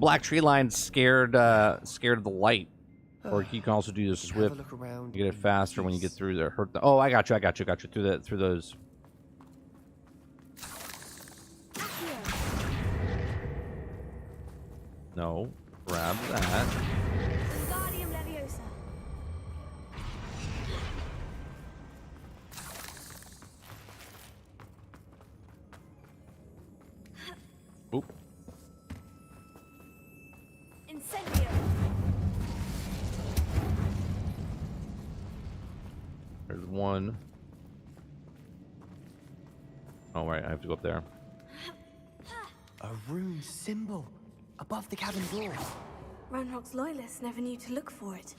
black tree line scared of the light. Or you can also do the swift. You get it faster when you get through there. Oh, I got you. Through those. No, grab that. Wingardium Leviosa. Oop. Incendio. There's one. Oh, right, I have to go up there. A rune symbol above the cabin door. Ranrock's loyalists never knew to look for it.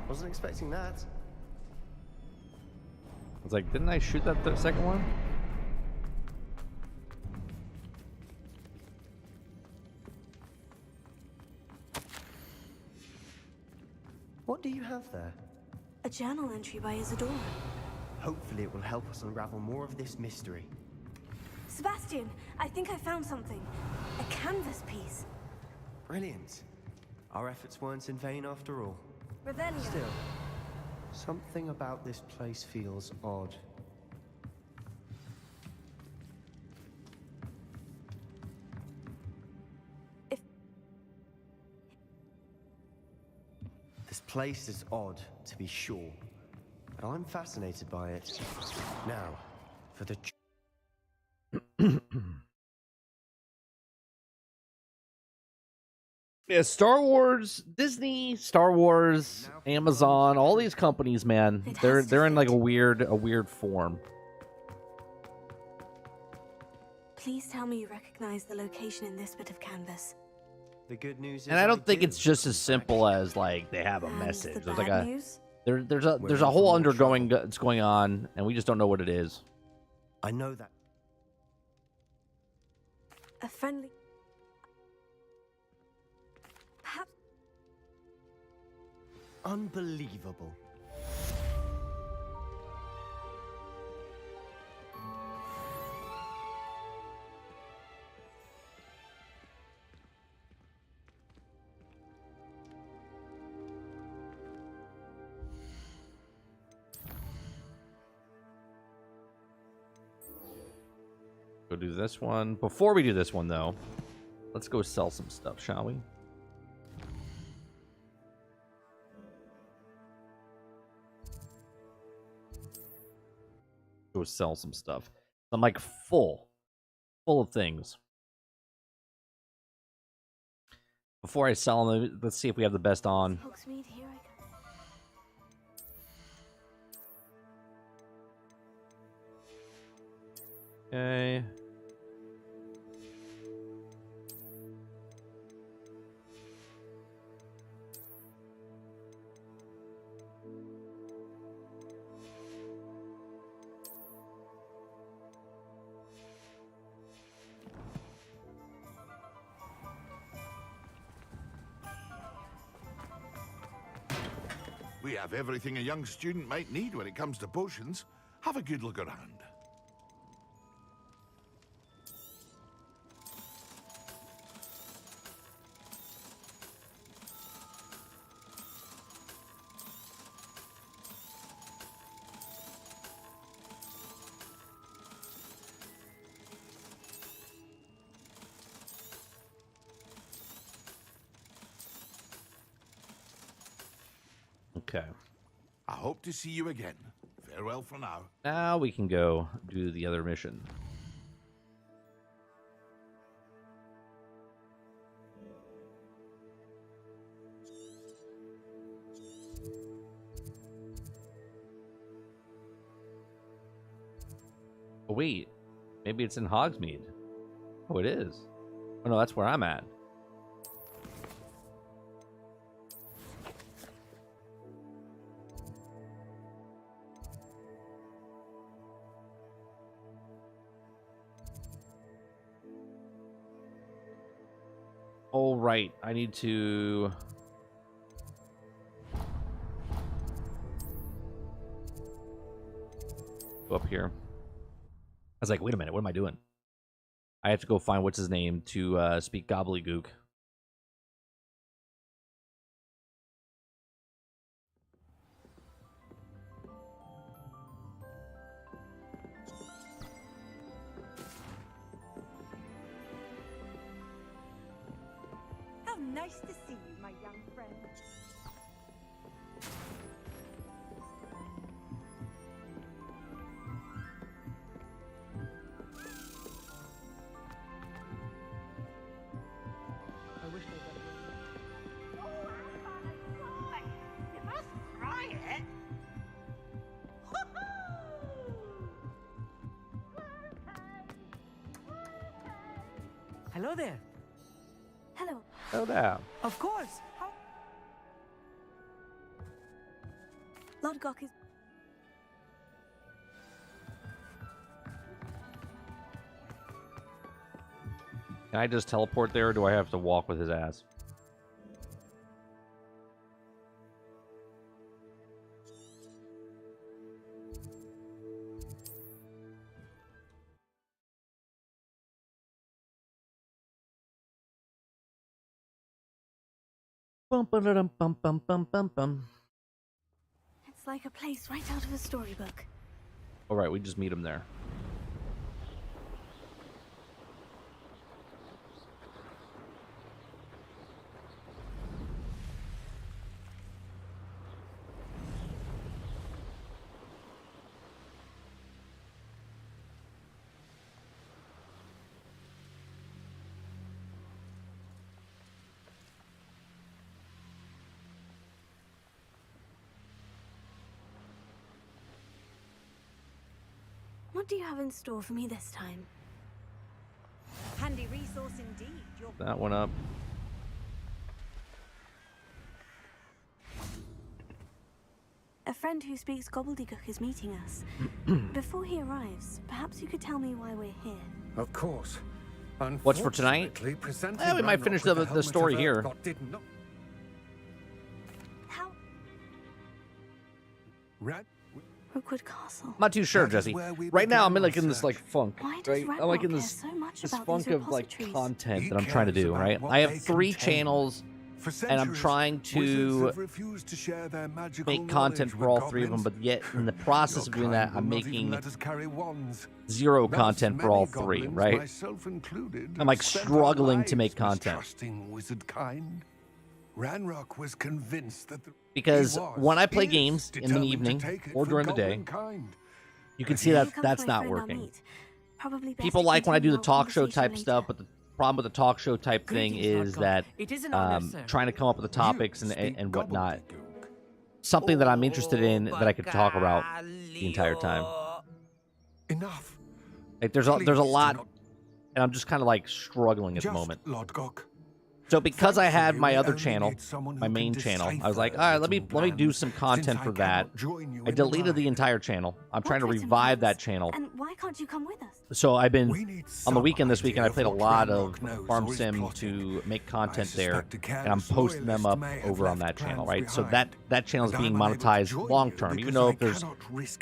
Wasn't expecting that. I was like, didn't I shoot that second one? What do you have there? A journal entry by Isadora. Hopefully it will help us unravel more of this mystery. Sebastian, I think I found something. A canvas piece. Brilliant. Our efforts weren't in vain after all. Revelio. Still, something about this place feels odd. This place is odd, to be sure, but I'm fascinated by it. Now, for the... Yeah, Star Wars, Disney, Star Wars, Amazon, all these companies, man, they're in like a weird form. Please tell me you recognize the location in this bit of canvas. The good news is And I don't think it's just as simple as like they have a message. There's like a there's a whole undergoing that's going on, and we just don't know what it is. I know that. A friendly. Perhaps. Unbelievable. Go do this one. Before we do this one, though, let's go sell some stuff, shall we? Go sell some stuff. I'm like full of things. Before I sell them, let's see if we have the best on. Hogsmeade, here I go. Okay. We have everything a young student might need when it comes to potions. Have a good look around. Okay. I hope to see you again. Farewell for now. Now we can go do the other mission. Oh, wait. Maybe it's in Hogsmeade. Oh, it is. Oh, no, that's where I'm at. Oh, right. I need to... go up here. I was like, wait a minute, what am I doing? I have to go find what's his name to speak gobbledygook. How nice to see you, my young friend. I wish they would. You must try it. Hello there. Hello. Oh, there. Of course. Lord Gok is... Can I just teleport there, or do I have to walk with his ass? Bum, ba-da-dum, bum, bum, bum, bum, bum. It's like a place right out of a storybook. All right, we just meet him there. What do you have in store for me this time? Handy resource indeed. Your That one up. A friend who speaks gobbledygook is meeting us. Before he arrives, perhaps you could tell me why we're here. Of course. What's for tonight? We might finish the story here. How? Rookwood Castle. I'm not too sure, Jesse. Right now, I'm in this funk. Why does Right? I'm like in Ranrock this care so much this about funk these of like repositories? content that I'm trying to do. Right? I have 3 channels, and I'm trying to make content for all 3 of them. But yet, in the process of doing that, I'm making 0 content for all 3. Right? I'm like struggling to make content. Ranrock was convinced that Because when I play games in the evening or during the day, you can see that that's not working. People like when I do the talk show type stuff, but the problem with the talk show type thing is that trying to come up with the topics and whatnot. Something that I'm interested in that I could talk about the entire time. Enough. Like there's a lot, and I'm just kind of like struggling at the moment. Lord Gok. So because I had my other channel, my main channel, I was like, all right, let me do some content for that. I deleted the entire channel. I'm trying to revive that channel. And why can't you come with us? So I've been on the weekend this weekend. I played a lot of Farm Sim to make content there, and I'm posting them up over on that channel, right? So that channel is being monetized long term. Even though if there's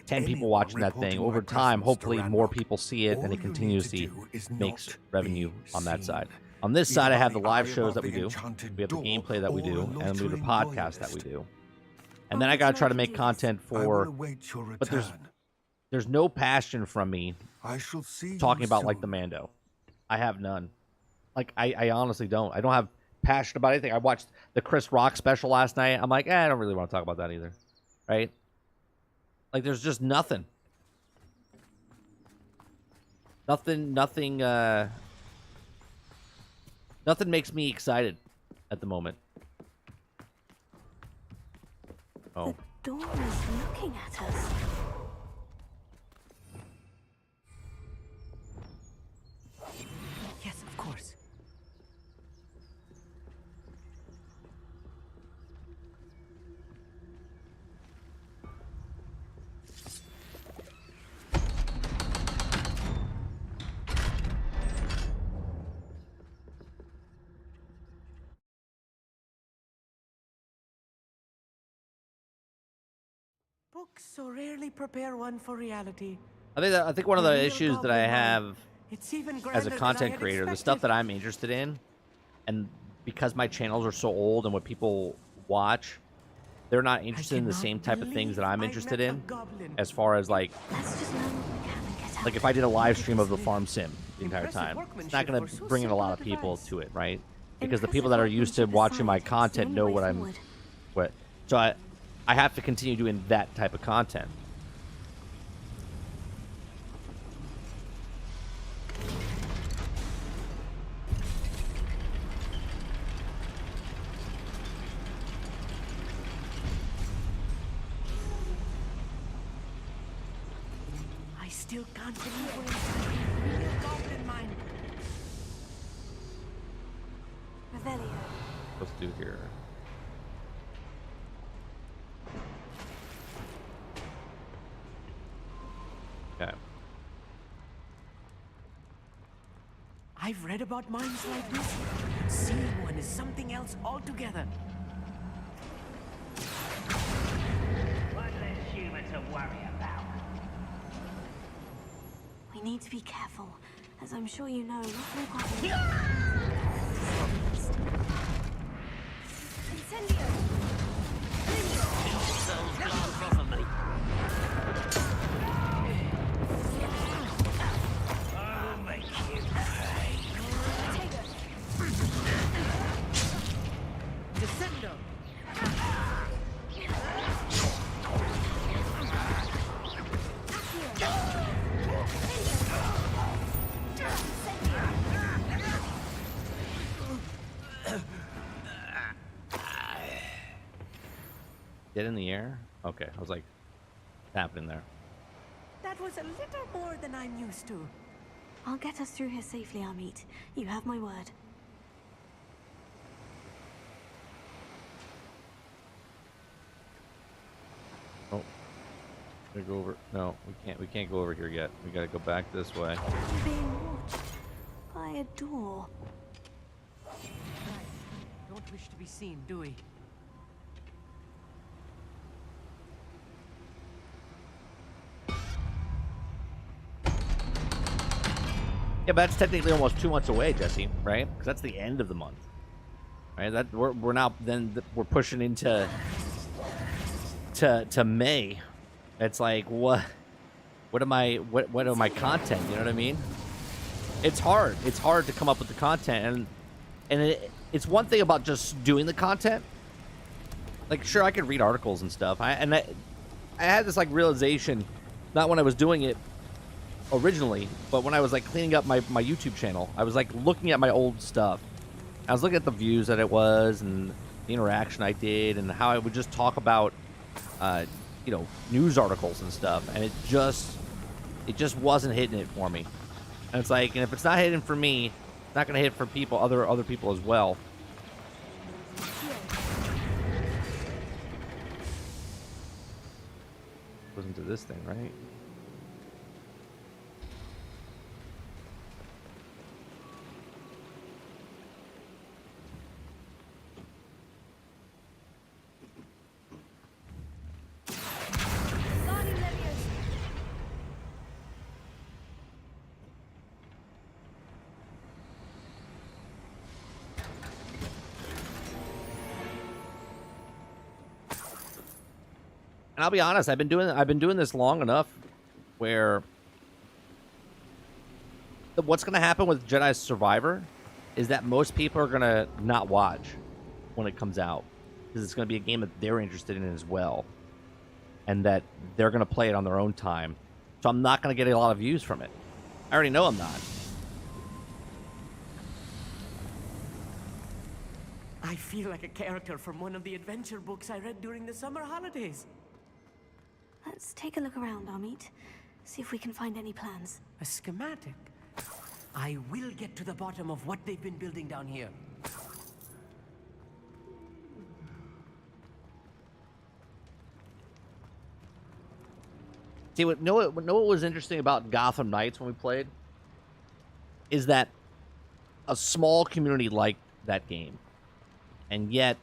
10 people watching that thing, over time, hopefully more people see it, and it continuously makes revenue on that side. On this side, I have the live shows that we do. We have the gameplay that we do, and we have the podcast that we do. And then I gotta try to make content for. But there's no passion from me talking about like the Mando. I have none. Like I honestly don't. I don't have passion about anything. I watched the Chris Rock special last night. I'm like, I don't really want to talk about that either, right? Like there's just nothing. Nothing makes me excited at the moment. Oh. The door is looking at us. Yes, of course. Books so rarely prepare one for reality. I think one of the issues that I have It's even as a grander than I content had creator, the expected. stuff that I'm interested in, and because my channels are so old and what people watch, they're not interested in the same type of things that I'm interested in. As far as like if I did a live stream of the farm sim the entire time, it's not going to bring in a lot of people to it, right? Because the people that are used to watching my content know so I have to continue doing that type of content. I still can't believe we're inside a real goblin mine. Revelio. Let's do here. Okay. I've read about mines like this. Seeing one is something else altogether. One less human to worry about. We need to be careful, as I'm sure you know, not all goblins. Incendio! I will make you pay. Descendo! Get in the air? Okay, I was like, what's happening there? That was a little more than I'm used to. I'll get us through here safely, Amit. You have my word. Oh, gotta go over. No, we can't go over here yet. We gotta go back this way. We're being watched by a door. Don't wish to be seen, do we? Yeah, but that's technically almost 2 months away, Jesse, right? Because that's the end of the month, right? That we're now we're pushing into to May. It's like what am I content? You know what I mean? It's hard. It's hard to come up with the content, and it's one thing about just doing the content. Like, sure, I could read articles and stuff. I had this like realization, not when I was doing it originally, but when I was like cleaning up my YouTube channel, I was like looking at my old stuff. I was looking at the views that it was and the interaction I did and how I would just talk about news articles and stuff, and it just wasn't hitting it for me. And it's like, and if it's not hitting for me, it's not gonna hit for people, other people as well. Goes into this thing, right? Guardian Leviosa. And I'll be honest, I've been doing this long enough where what's going to happen with Jedi Survivor is that most people are going to not watch when it comes out because it's going to be a game that they're interested in as well, and that they're going to play it on their own time. So I'm not going to get a lot of views from it. I already know I'm not. I feel like a character from one of the adventure books I read during the summer holidays. Let's take a look around, Amit. See if we can find any plans. A schematic. I will get to the bottom of what they've been building down here. See, know what was interesting about Gotham Knights when we played? Is that a small community liked that game. And yet,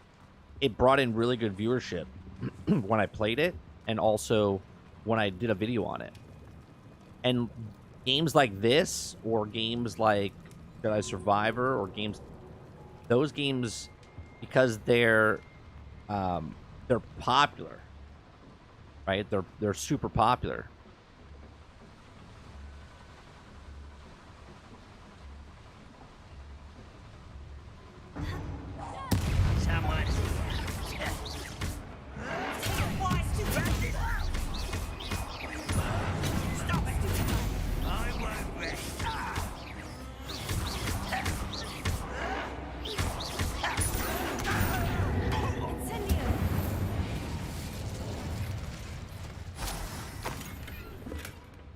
it brought in really good viewership when I played it. and also when I did a video on it. And games like this, or games like Jedi Survivor, or games, those games, because they're popular, right? They're super popular.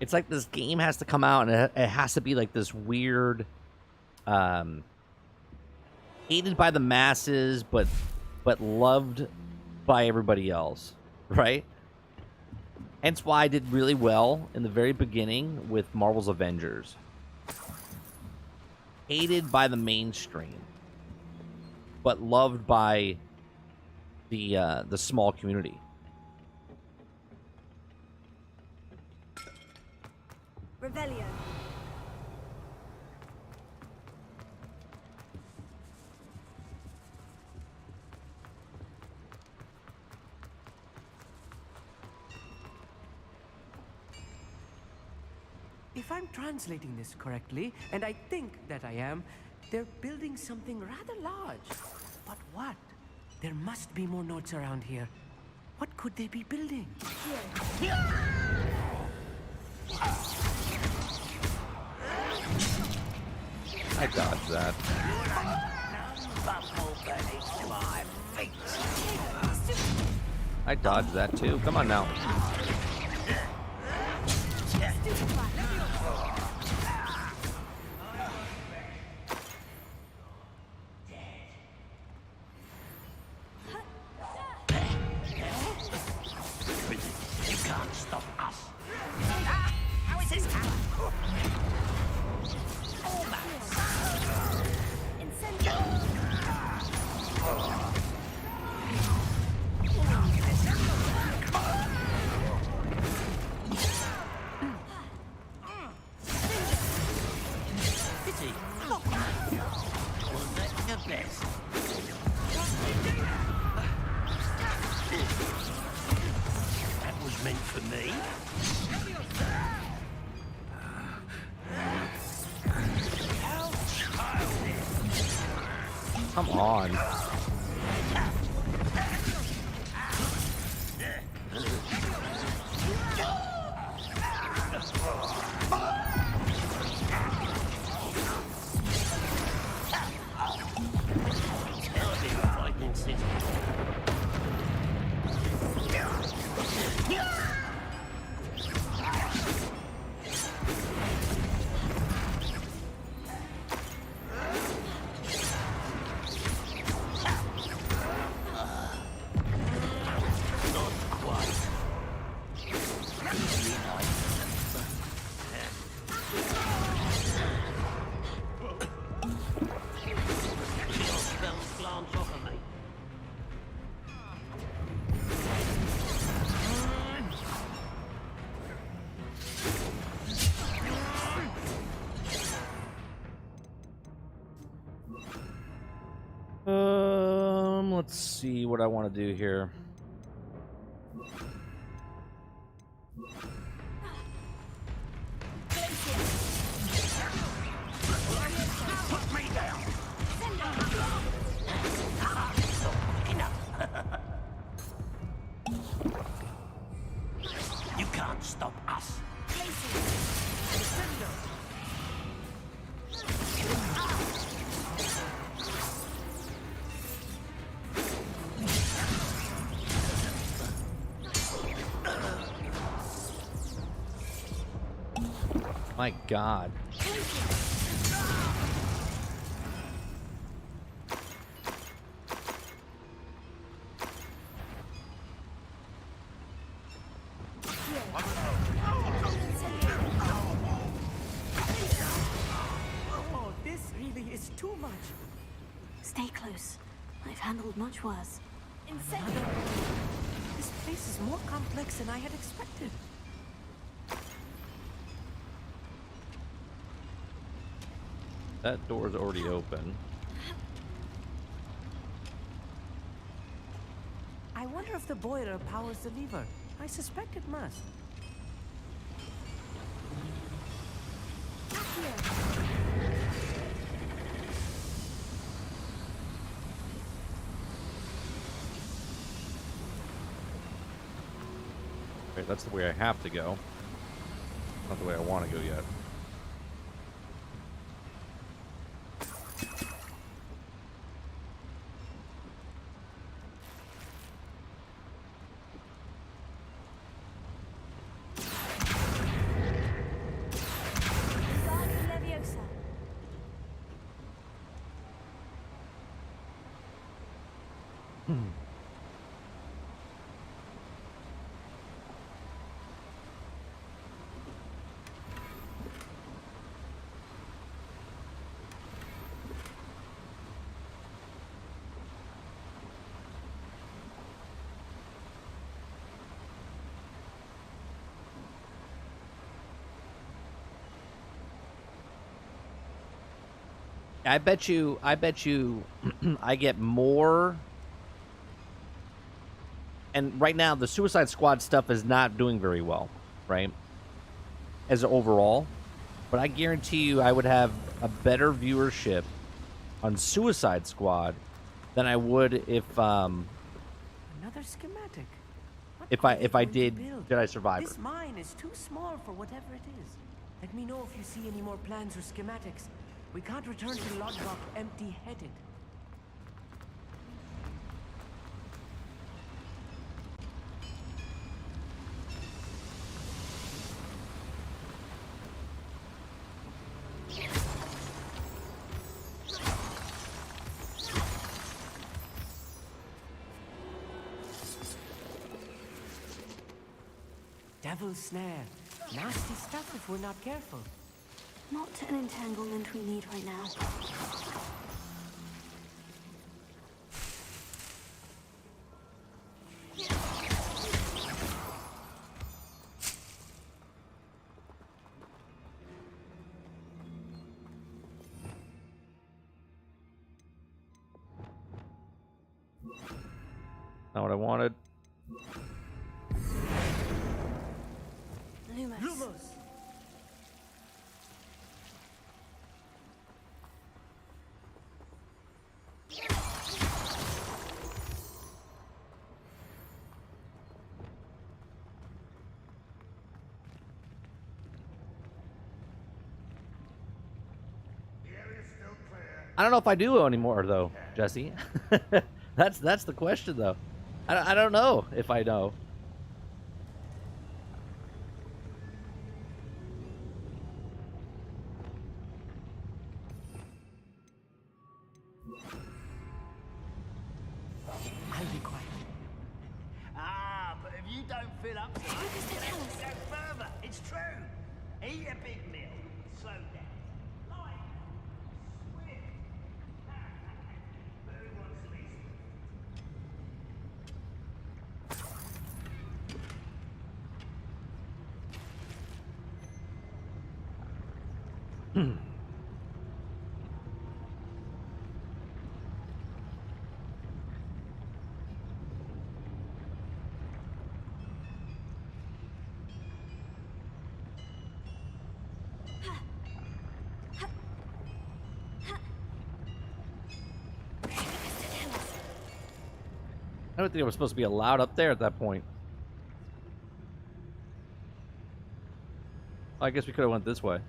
It's like this game has to come out, and it has to be like this weird, hated by the masses, but loved by everybody else, right? Hence why I did really well in the very beginning with Marvel's Avengers. Hated by the mainstream, but loved by the small community. Revelio. If I'm translating this correctly, and I think that I am, they're building something rather large. But what? There must be more notes around here. What could they be building? I dodged that. I dodged that too. Come on now. You can't stop us. How is this power? That was meant for me. Come on. Let's see what I want to do here. Put me down. You can't stop us. My God. Oh, this really is too much. Stay close. I've handled much worse. This place is more complex than I had expected. That door's already open. I wonder if the boiler powers the lever. I suspect it must. Right, that's the way I have to go. Not the way I want to go yet. I bet you I get more. And right now the Suicide Squad stuff is not doing very well, right? As overall. But I guarantee you I would have a better viewership on Suicide Squad than I would if Another schematic. if I did Jedi Survivor. This mine is too small for whatever it is. Let me know if you see any more plans or schematics. We can't return to Lodrock empty-headed. Devil's snare. Nasty stuff if we're not careful. Not an entanglement we need right now. Not what I wanted. Lumos. I don't know if I do anymore though, Jesse. That's the question though. I don't know if I know. I'll be quiet. Ah, but if you don't fill up tonight, go further. It's true. Eat a big meal. Slow down. Light. Swift. But who wants to be I don't think I was supposed to be allowed up there at that point. I guess we could have went this way.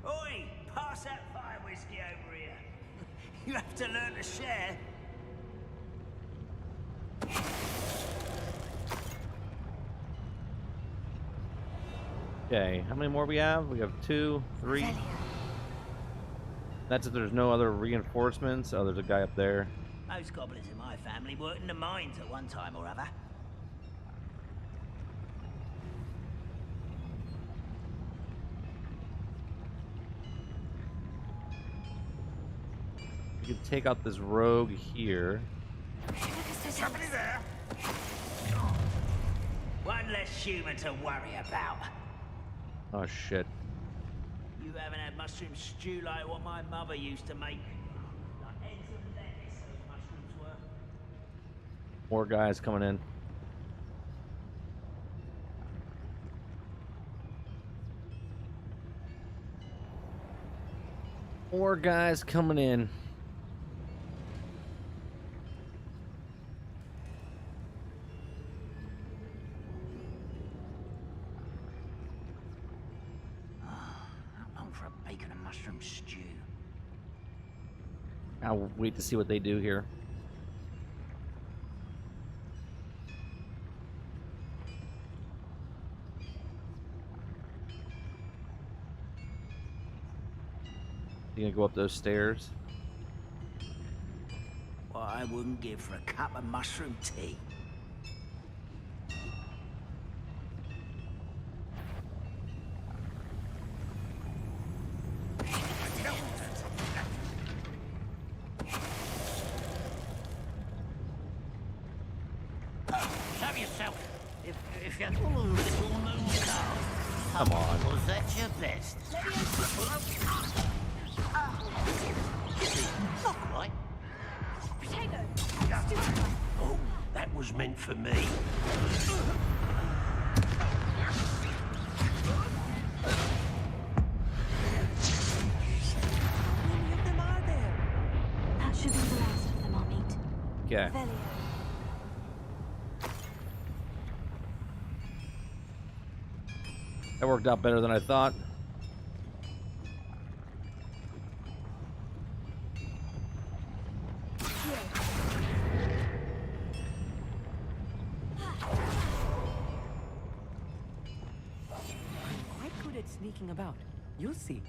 Oi! Pass that fire whiskey over here. You have to learn to share. Okay, how many more we have? We have 2, 3. That's if there's no other reinforcements. Oh, there's a guy up there. Most goblins in my family worked in the mines at one time or other. You can take out this rogue here. Somebody there? One less human to worry about. Oh shit. You haven't had mushroom stew like what my mother used to make. Like eggs and lettuce, those mushrooms were. More guys coming in. More guys coming in. I'm on for a bacon and mushroom stew. I'll wait to see what they do here. You gonna go up those stairs? What I wouldn't give for a cup of mushroom tea. Show yourself. If you're little moon car. Come on. Was that your best? Not quite. Potato! Oh, that was meant for me. Many of them are there. That should be the last of them, Amit. Okay. Velio. That worked out better than I thought. I'm quite good at sneaking about. You'll see.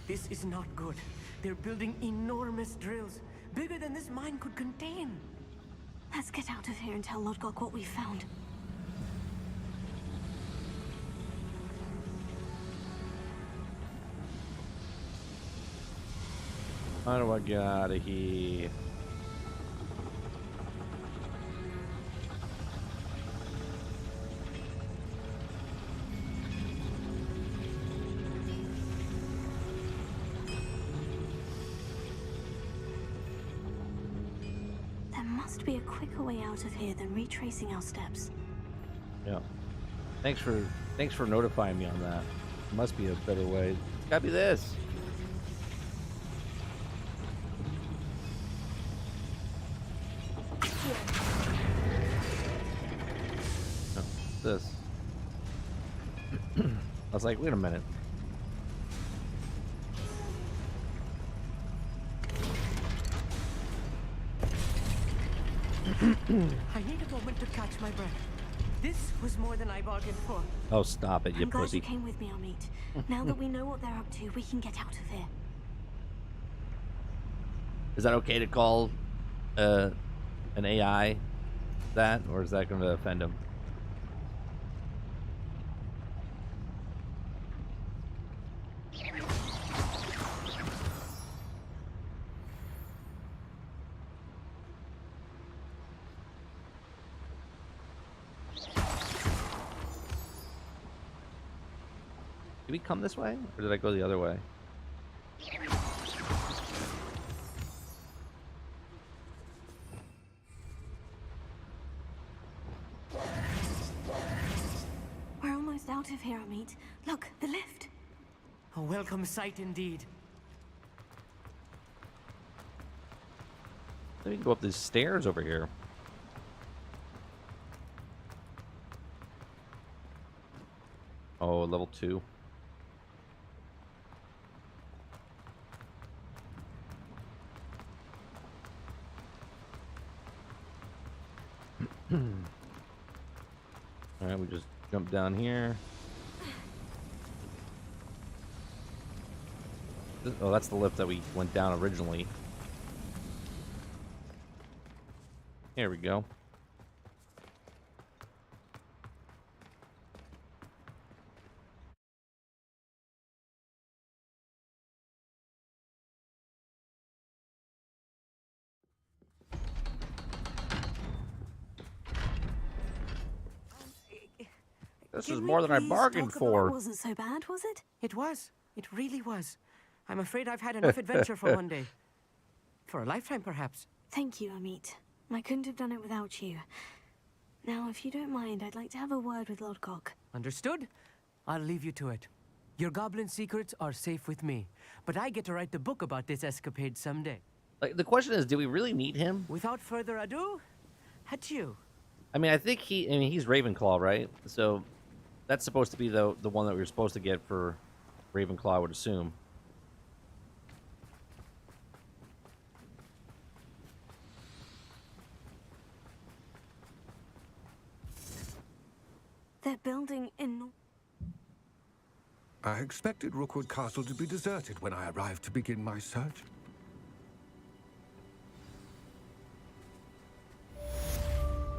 This is not good. They're building enormous drills, bigger than this mine could contain. Let's get out of here and tell Lodgok what we found. How do I get out of here? There must be a quicker way out of here than retracing our steps. Yeah. Thanks for notifying me on that. Must be a better way. It's gotta be this. No, this. I was like, wait a minute. I need a moment to catch my breath. This was more than I bargained for. Oh, stop it, you I'm glad pussy. you came with me, Amit. Now that we know what they're up to, we can get out of here. Is that okay to call an AI that, or is that going to offend him? Did we come this way, or did I go the other way? We're almost out of here, Amit. Look, the lift. A welcome sight indeed. We can go up these stairs over here. Oh, level 2. Alright, we just jump down here. Oh, that's the lift that we went down originally. Here we go. This is more than I bargained for. It wasn't so bad, was it? It was. It really was. I'm afraid I've had enough adventure for one day. For a lifetime, perhaps. Thank you, Amit. I couldn't have done it without you. Now, if you don't mind, I'd like to have a word with Lodgok. Understood? I'll leave you to it. Your goblin secrets are safe with me, but I get to write the book about this escapade someday. Like, the question is, do we really need him? Without further ado, adieu. I mean, I think he's Ravenclaw, right? So that's supposed to be the one that we were supposed to get for Ravenclaw, I would assume. They're building in... I expected Rookwood Castle to be deserted when I arrived to begin my search.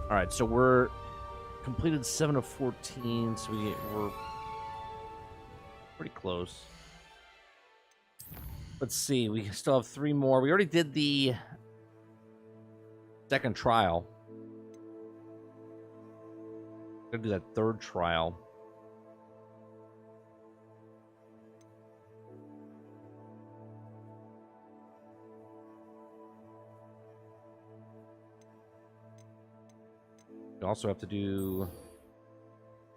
All right, so we're completed 7 of 14, so we're pretty close. Let's see, we still have 3 more. We already did the second trial. Gonna do that third trial. We also have to do...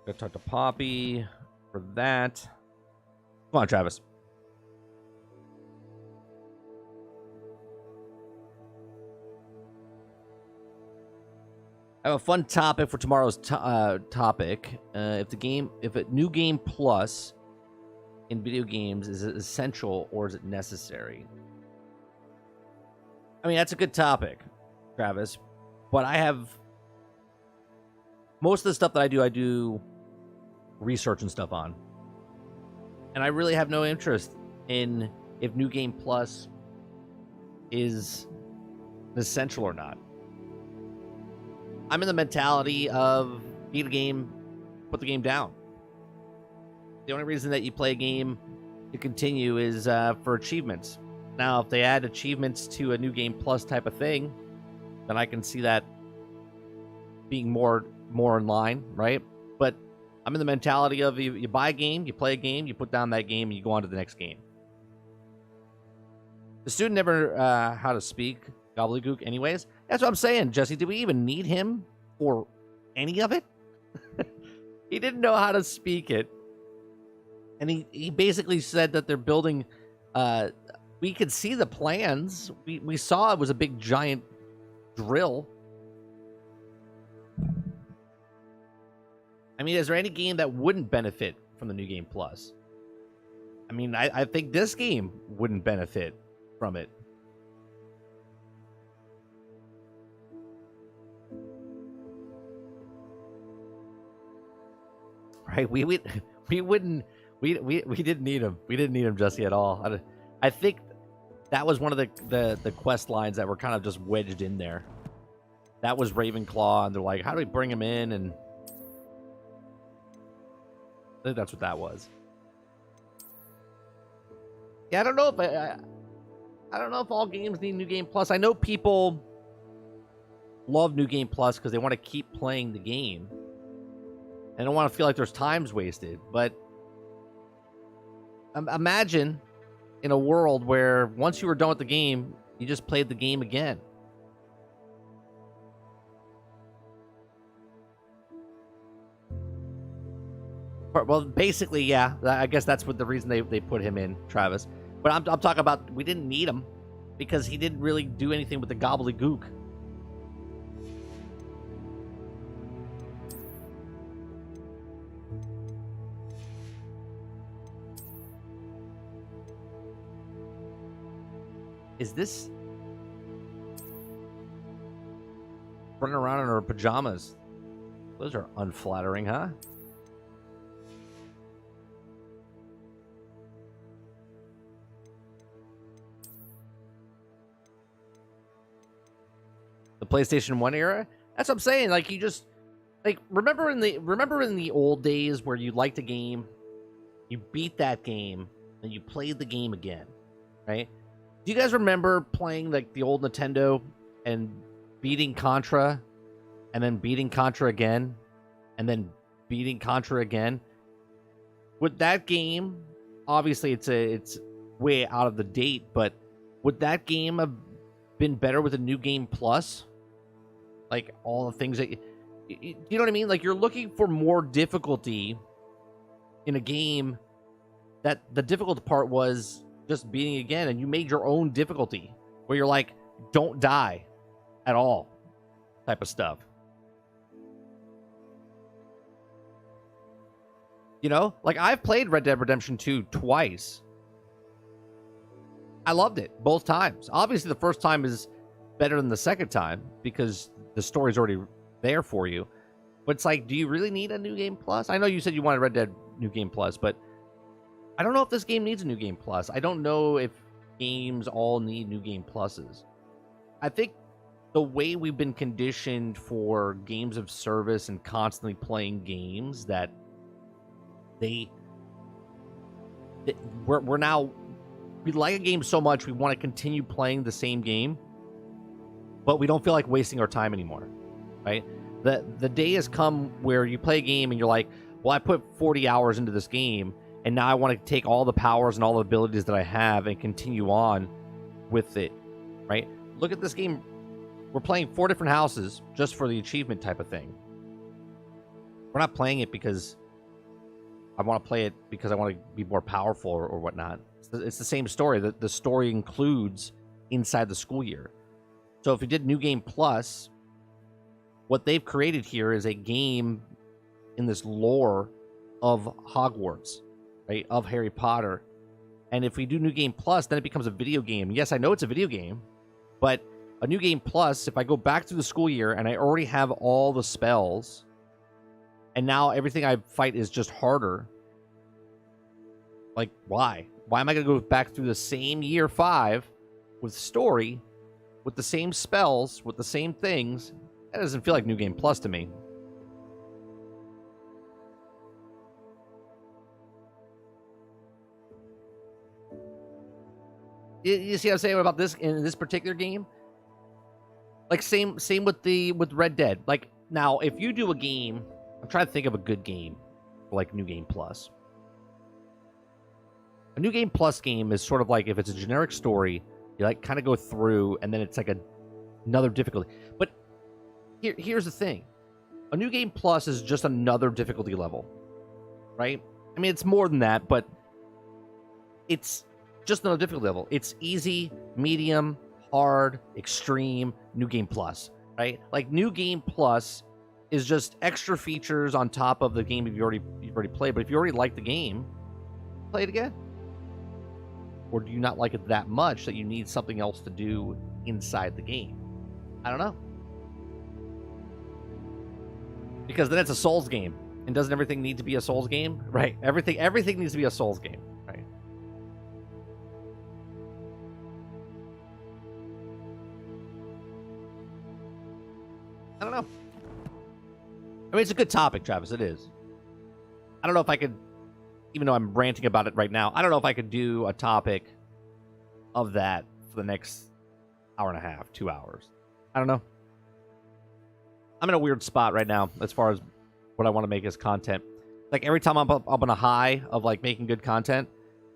Gotta talk to Poppy for that. Come on, Travis. I have a fun topic for tomorrow's topic. If a new game plus in video games, is it essential or is it necessary? I mean, that's a good topic, Travis. But I have... Most of the stuff that I do research and stuff on. And I really have no interest in if New Game Plus is essential or not. I'm in the mentality of beat a game, put the game down. The only reason that you play a game to continue is for achievements. Now, if they add achievements to a New Game Plus type of thing, then I can see that being more in line, right? But I'm in the mentality of you buy a game, you play a game, you put down that game, and you go on to the next game. The student never how to speak gobbledygook anyways. That's what I'm saying, Jesse. Did we even need him for any of it? He didn't know how to speak it. And he basically said that they're building... we could see the plans. We saw it was a big, giant drill. I mean, is there any game that wouldn't benefit from the New Game Plus? I mean, I think this game wouldn't benefit from it. Right? We didn't need him. We didn't need him, Jesse, at all. I think that was one of the quest lines that were kind of just wedged in there. That was Ravenclaw, and they're like, how do we bring him in? And I think that's what that was. Yeah, I don't know if I don't know if all games need New Game Plus. I know people love New Game Plus because they want to keep playing the game. I don't want to feel like there's time's wasted, but imagine in a world where once you were done with the game, you just played the game again. Well, basically, yeah. I guess that's what the reason they put him in, Travis. But I'm talking about we didn't need him because he didn't really do anything with the gobbledygook. Is this... running around in her pajamas. Those are unflattering, huh? The PlayStation 1 era? That's what I'm saying. Like, you just like remember in the old days where you liked a game, you beat that game, and you played the game again, right? Do you guys remember playing like the old Nintendo and beating Contra, and then beating Contra again, and then beating Contra again? With that game, obviously it's way out of the date, but would that game have been better with a new game plus? Like all the things that you know what I mean? Like you're looking for more difficulty in a game that the difficult part was just beating again, and you made your own difficulty where you're like, don't die at all type of stuff. You know, like I've played Red Dead Redemption 2 twice. I loved it both times. Obviously, the first time is better than the second time because the story's already there for you. But it's like, do you really need a new game plus? I know you said you wanted Red Dead New Game Plus, but I don't know if this game needs a new game plus. I don't know if games all need new game pluses. I think the way we've been conditioned for games of service and constantly playing games that we're now, we like a game so much we want to continue playing the same game, but we don't feel like wasting our time anymore, right? The day has come where you play a game and you're like, well, I put 40 hours into this game, and now I want to take all the powers and all the abilities that I have and continue on with it, right? Look at this game. We're playing 4 different houses just for the achievement type of thing. We're not playing it because I want to play it because I want to be more powerful or whatnot. It's the same story. The story includes inside the school year. So if you did New Game Plus, what they've created here is a game in this lore of Hogwarts, right? Of Harry Potter. And if we do New Game Plus, then it becomes a video game. Yes, I know it's a video game, but a New Game Plus, if I go back through the school year and I already have all the spells, and now everything I fight is just harder, like, why? Why am I going to go back through the same year 5 with story, with the same spells, with the same things? That doesn't feel like New Game Plus to me. You see what I'm saying about this in this particular game? Like same with Red Dead. Like now, if you do a game, I'm trying to think of a good game for like New Game Plus. A New Game Plus game is sort of like if it's a generic story, you like kind of go through and then it's like another difficulty. But here's the thing. A New Game Plus is just another difficulty level, right? I mean, it's more than that, but it's just another difficulty level. It's easy, medium, hard, extreme, New Game Plus, right? Like New Game Plus is just extra features on top of the game you've already played. But if you already like the game, play it again. Or do you not like it that much that you need something else to do inside the game? I don't know. Because then it's a Souls game. And doesn't everything need to be a Souls game? Right. Everything needs to be a Souls game. Right. I don't know. I mean, it's a good topic, Travis. It is. I don't know if I could, even though I'm ranting about it right now, I don't know if I could do a topic of that for the next hour and a half, 2 hours. I don't know. I'm in a weird spot right now as far as what I want to make as content. Like every time I'm up on a high of like making good content,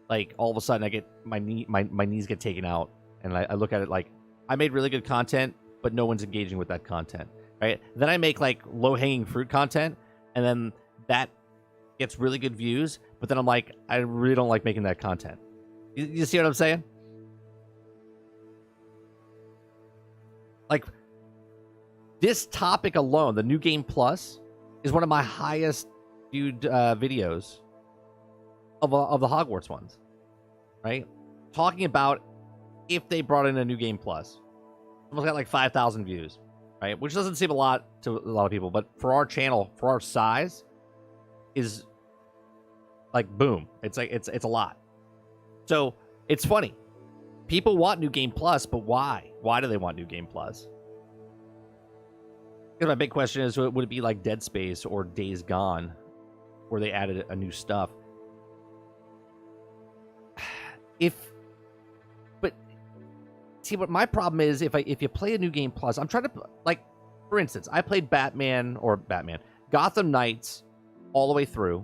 like all of a sudden I get my knees get taken out, and I look at it like I made really good content, but no one's engaging with that content, right? Then I make like low hanging fruit content, and then that gets really good views, but then I'm like, I really don't like making that content. You see what I'm saying? Like this topic alone, the New Game Plus, is one of my highest viewed videos of the Hogwarts ones, right? Talking about if they brought in a New Game Plus. Almost got like 5,000 views. right? Which doesn't seem a lot to a lot of people, but for our channel, for our size, is like boom. It's like it's a lot. So it's funny. People want New Game Plus, but why? Why do they want New Game Plus? Because my big question is, would it be like Dead Space or Days Gone, where they added a new stuff? But see, what my problem is, if you play a New Game Plus, I'm trying to, like, for instance, I played Gotham Knights all the way through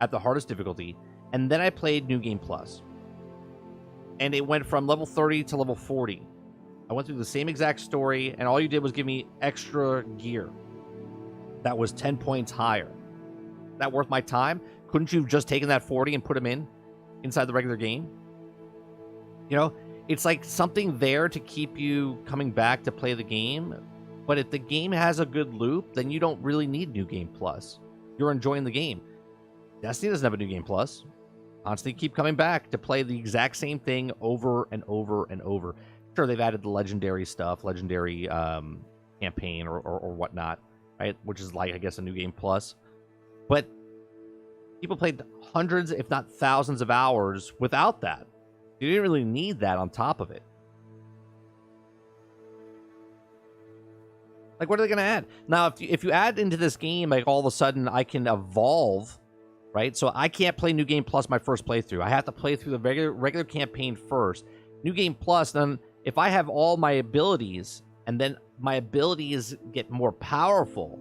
at the hardest difficulty, and then I played New Game Plus. And it went from level 30 to level 40. I went through the same exact story, and all you did was give me extra gear that was 10 points higher. Is that worth my time? Couldn't you have just taken that 40 and put them inside the regular game? You know, it's like something there to keep you coming back to play the game. But if the game has a good loop, then you don't really need New Game Plus. You're enjoying the game. Destiny doesn't have a New Game Plus. Constantly keep coming back to play the exact same thing over and over and over. Sure, they've added the legendary stuff, legendary campaign or whatnot, right? Which is like, I guess, a New Game Plus. But people played hundreds, if not thousands of hours without that. You didn't really need that on top of it. Like, what are they going to add? Now, if you add into this game, like, all of a sudden I can evolve, right? So I can't play New Game Plus my first playthrough. I have to play through the regular campaign first. New Game Plus, then if I have all my abilities, and then my abilities get more powerful,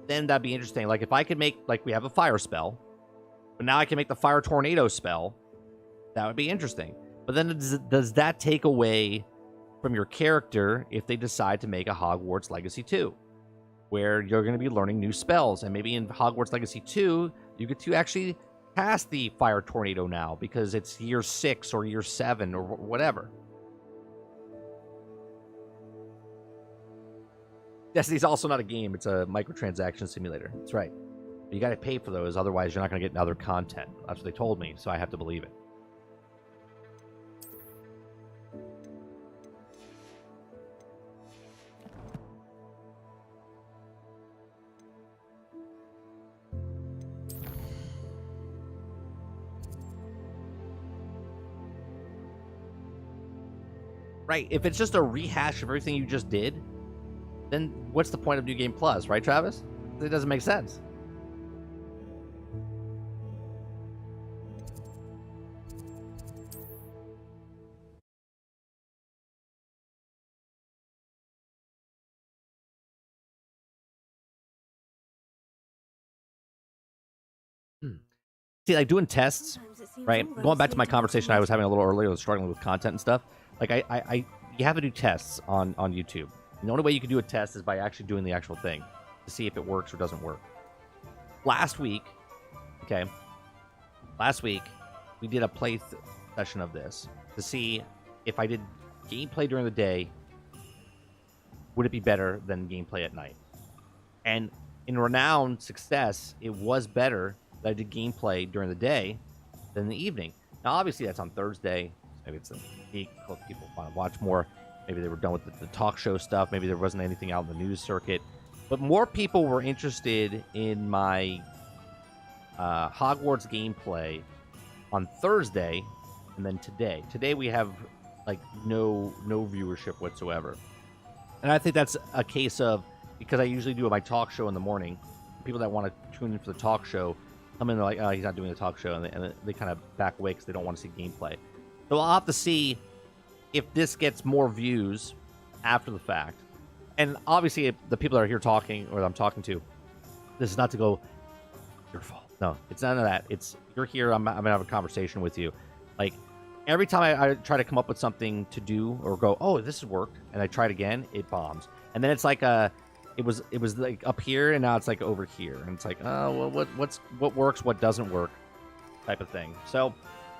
then that'd be interesting. Like, if I could make, like, we have a fire spell, but now I can make the fire tornado spell, that would be interesting. But then does that take away from your character if they decide to make a Hogwarts Legacy 2, where you're going to be learning new spells? And maybe in Hogwarts Legacy 2, you get to actually cast the fire tornado now because it's year 6 or year 7 or whatever. Destiny's also not a game. It's a microtransaction simulator. That's right. You got to pay for those. Otherwise, you're not going to get other content. That's what they told me, so I have to believe it. Right. If it's just a rehash of everything you just did, then what's the point of New Game Plus, right, Travis? It doesn't make sense. See, like doing tests, right? Going back to my conversation I was having a little earlier, was struggling with content and stuff. Like you have to do tests on YouTube. And the only way you can do a test is by actually doing the actual thing to see if it works or doesn't work. Last week, we did a play session of this to see if I did gameplay during the day, would it be better than gameplay at night? And in renowned success, it was better that I did gameplay during the day than the evening. Now, obviously, that's on Thursday. Maybe it's a week. People want to watch more. Maybe they were done with the talk show stuff. Maybe there wasn't anything out in the news circuit. But more people were interested in my Hogwarts gameplay on Thursday and then today. Today we have like no viewership whatsoever. And I think that's a case of, because I usually do my talk show in the morning, people that want to tune in for the talk show come in, they're like, oh, he's not doing the talk show, and they kind of back away because they don't want to see gameplay. So I'll have to see if this gets more views after the fact. And obviously, if the people that are here talking, or that I'm talking to, this is not to go, your fault. No, it's none of that. It's, you're here, I'm going to have a conversation with you. Like, every time I try to come up with something to do or go, oh, this has worked, and I try it again, it bombs. And then it's like it was like up here, and now it's like over here, and it's like, oh, well, what works, what doesn't work, type of thing. So,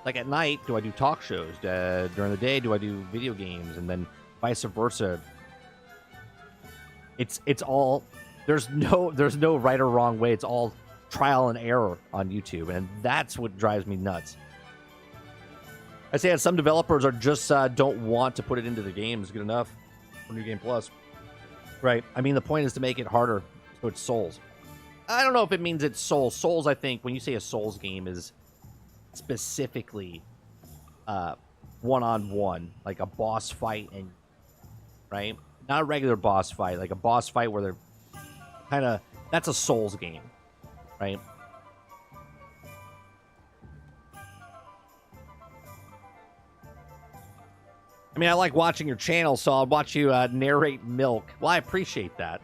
like at night, do I do talk shows? During the day, do I do video games? And then vice versa. It's all, there's no right or wrong way. It's all trial and error on YouTube, and that's what drives me nuts. I say that some developers are just don't want to put it into the games good enough for New Game Plus. Right. I mean, the point is to make it harder, so it's Souls. I don't know if it means it's Souls. Souls, I think, when you say a Souls game, is specifically one-on-one, like a boss fight, and right? Not a regular boss fight, like a boss fight where they're kind of... That's a Souls game, right? I mean, I like watching your channel, so I'll watch you narrate Milk. Well, I appreciate that.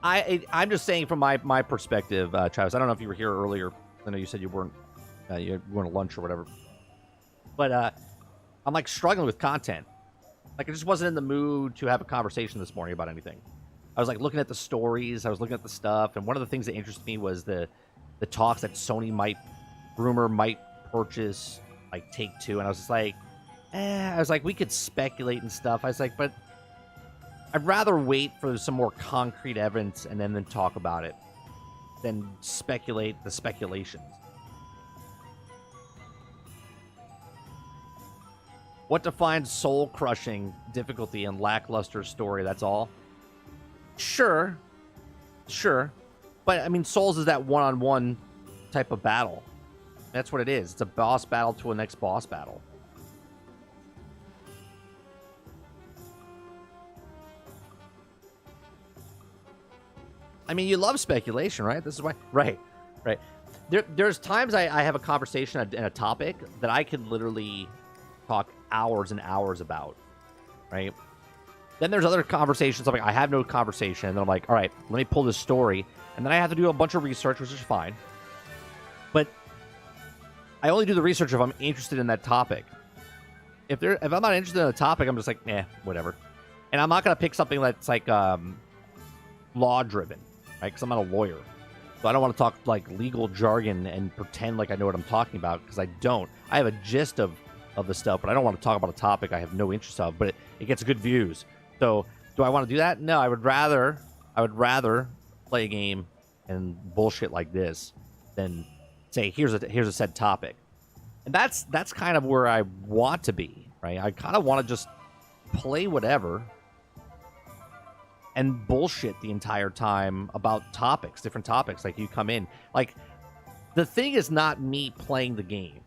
I'm just saying from my perspective, Travis. I don't know if you were here earlier. I know you said you weren't at lunch or whatever. But I'm like struggling with content. Like I just wasn't in the mood to have a conversation this morning about anything. I was like looking at the stories. I was looking at the stuff, and one of the things that interested me was the talks that Sony might purchase like Take-Two, and I was just like, I was like, we could speculate and stuff. I was like, but I'd rather wait for some more concrete evidence and then talk about it than speculate the speculations. What defines soul-crushing difficulty and lackluster story? That's all? Sure. But, I mean, Souls is that one-on-one type of battle. That's what it is. It's a boss battle to a next boss battle. I mean, you love speculation, right? This is why... Right. There's times I have a conversation and a topic that I could literally talk hours and hours about, right? Then there's other conversations. I'm like, I have no conversation. And then I'm like, all right, let me pull this story. And then I have to do a bunch of research, which is fine. But I only do the research if I'm interested in that topic. If I'm not interested in the topic, I'm just like, whatever. And I'm not going to pick something that's like law-driven, right? Because I'm not a lawyer. So I don't want to talk like legal jargon and pretend like I know what I'm talking about, because I don't. I have a gist of the stuff, but I don't want to talk about a topic I have no interest of, but it gets good views. So do I want to do that? No, I would rather play a game and bullshit like this than say, here's a said topic. And that's kind of where I want to be, right? I kind of want to just play whatever and bullshit the entire time about topics, different topics. Like you come in, like the thing is not me playing the game,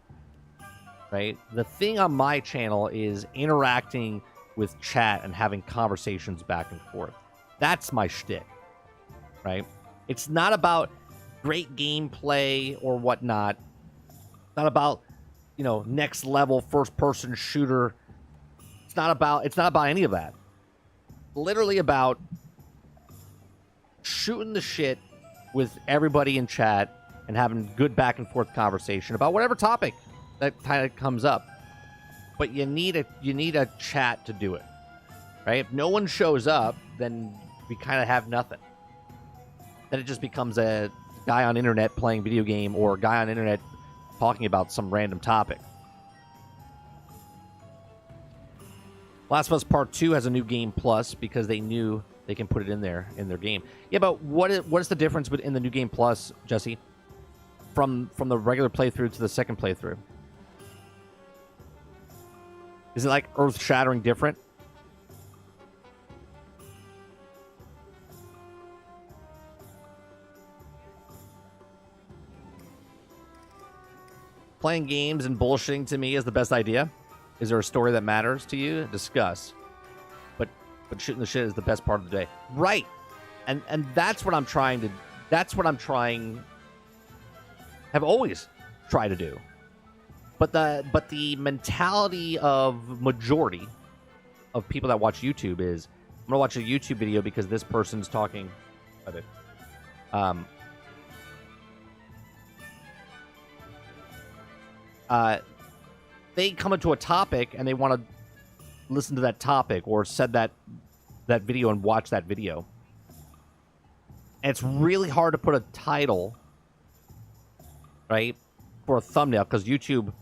right? The thing on my channel is interacting with chat and having conversations back and forth. That's my shtick, right? It's not about great gameplay or whatnot. It's not about, next level first person shooter. It's not about any of that. Literally about shooting the shit with everybody in chat and having good back and forth conversation about whatever topic that kind of comes up. But you need a chat to do it, right? If no one shows up, then we kind of have nothing. Then it just becomes a guy on internet playing video game or a guy on internet talking about some random topic. Last of Us Part 2 has a new game plus because they knew they can put it in their game. Yeah, but what is the difference in the new game plus, Jesse, from the regular playthrough to the second playthrough? Is it like earth-shattering different? Playing games and bullshitting to me is the best idea. Is there a story that matters to you? Discuss. But shooting the shit is the best part of the day. Right. And that's what I'm trying to... That's what I'm trying... Have always tried to do. But the mentality of majority of people that watch YouTube is, I'm going to watch a YouTube video because this person's talking about it. They come into a topic and they want to listen to that topic or said that video and watch that video. And it's really hard to put a title, right, for a thumbnail because YouTube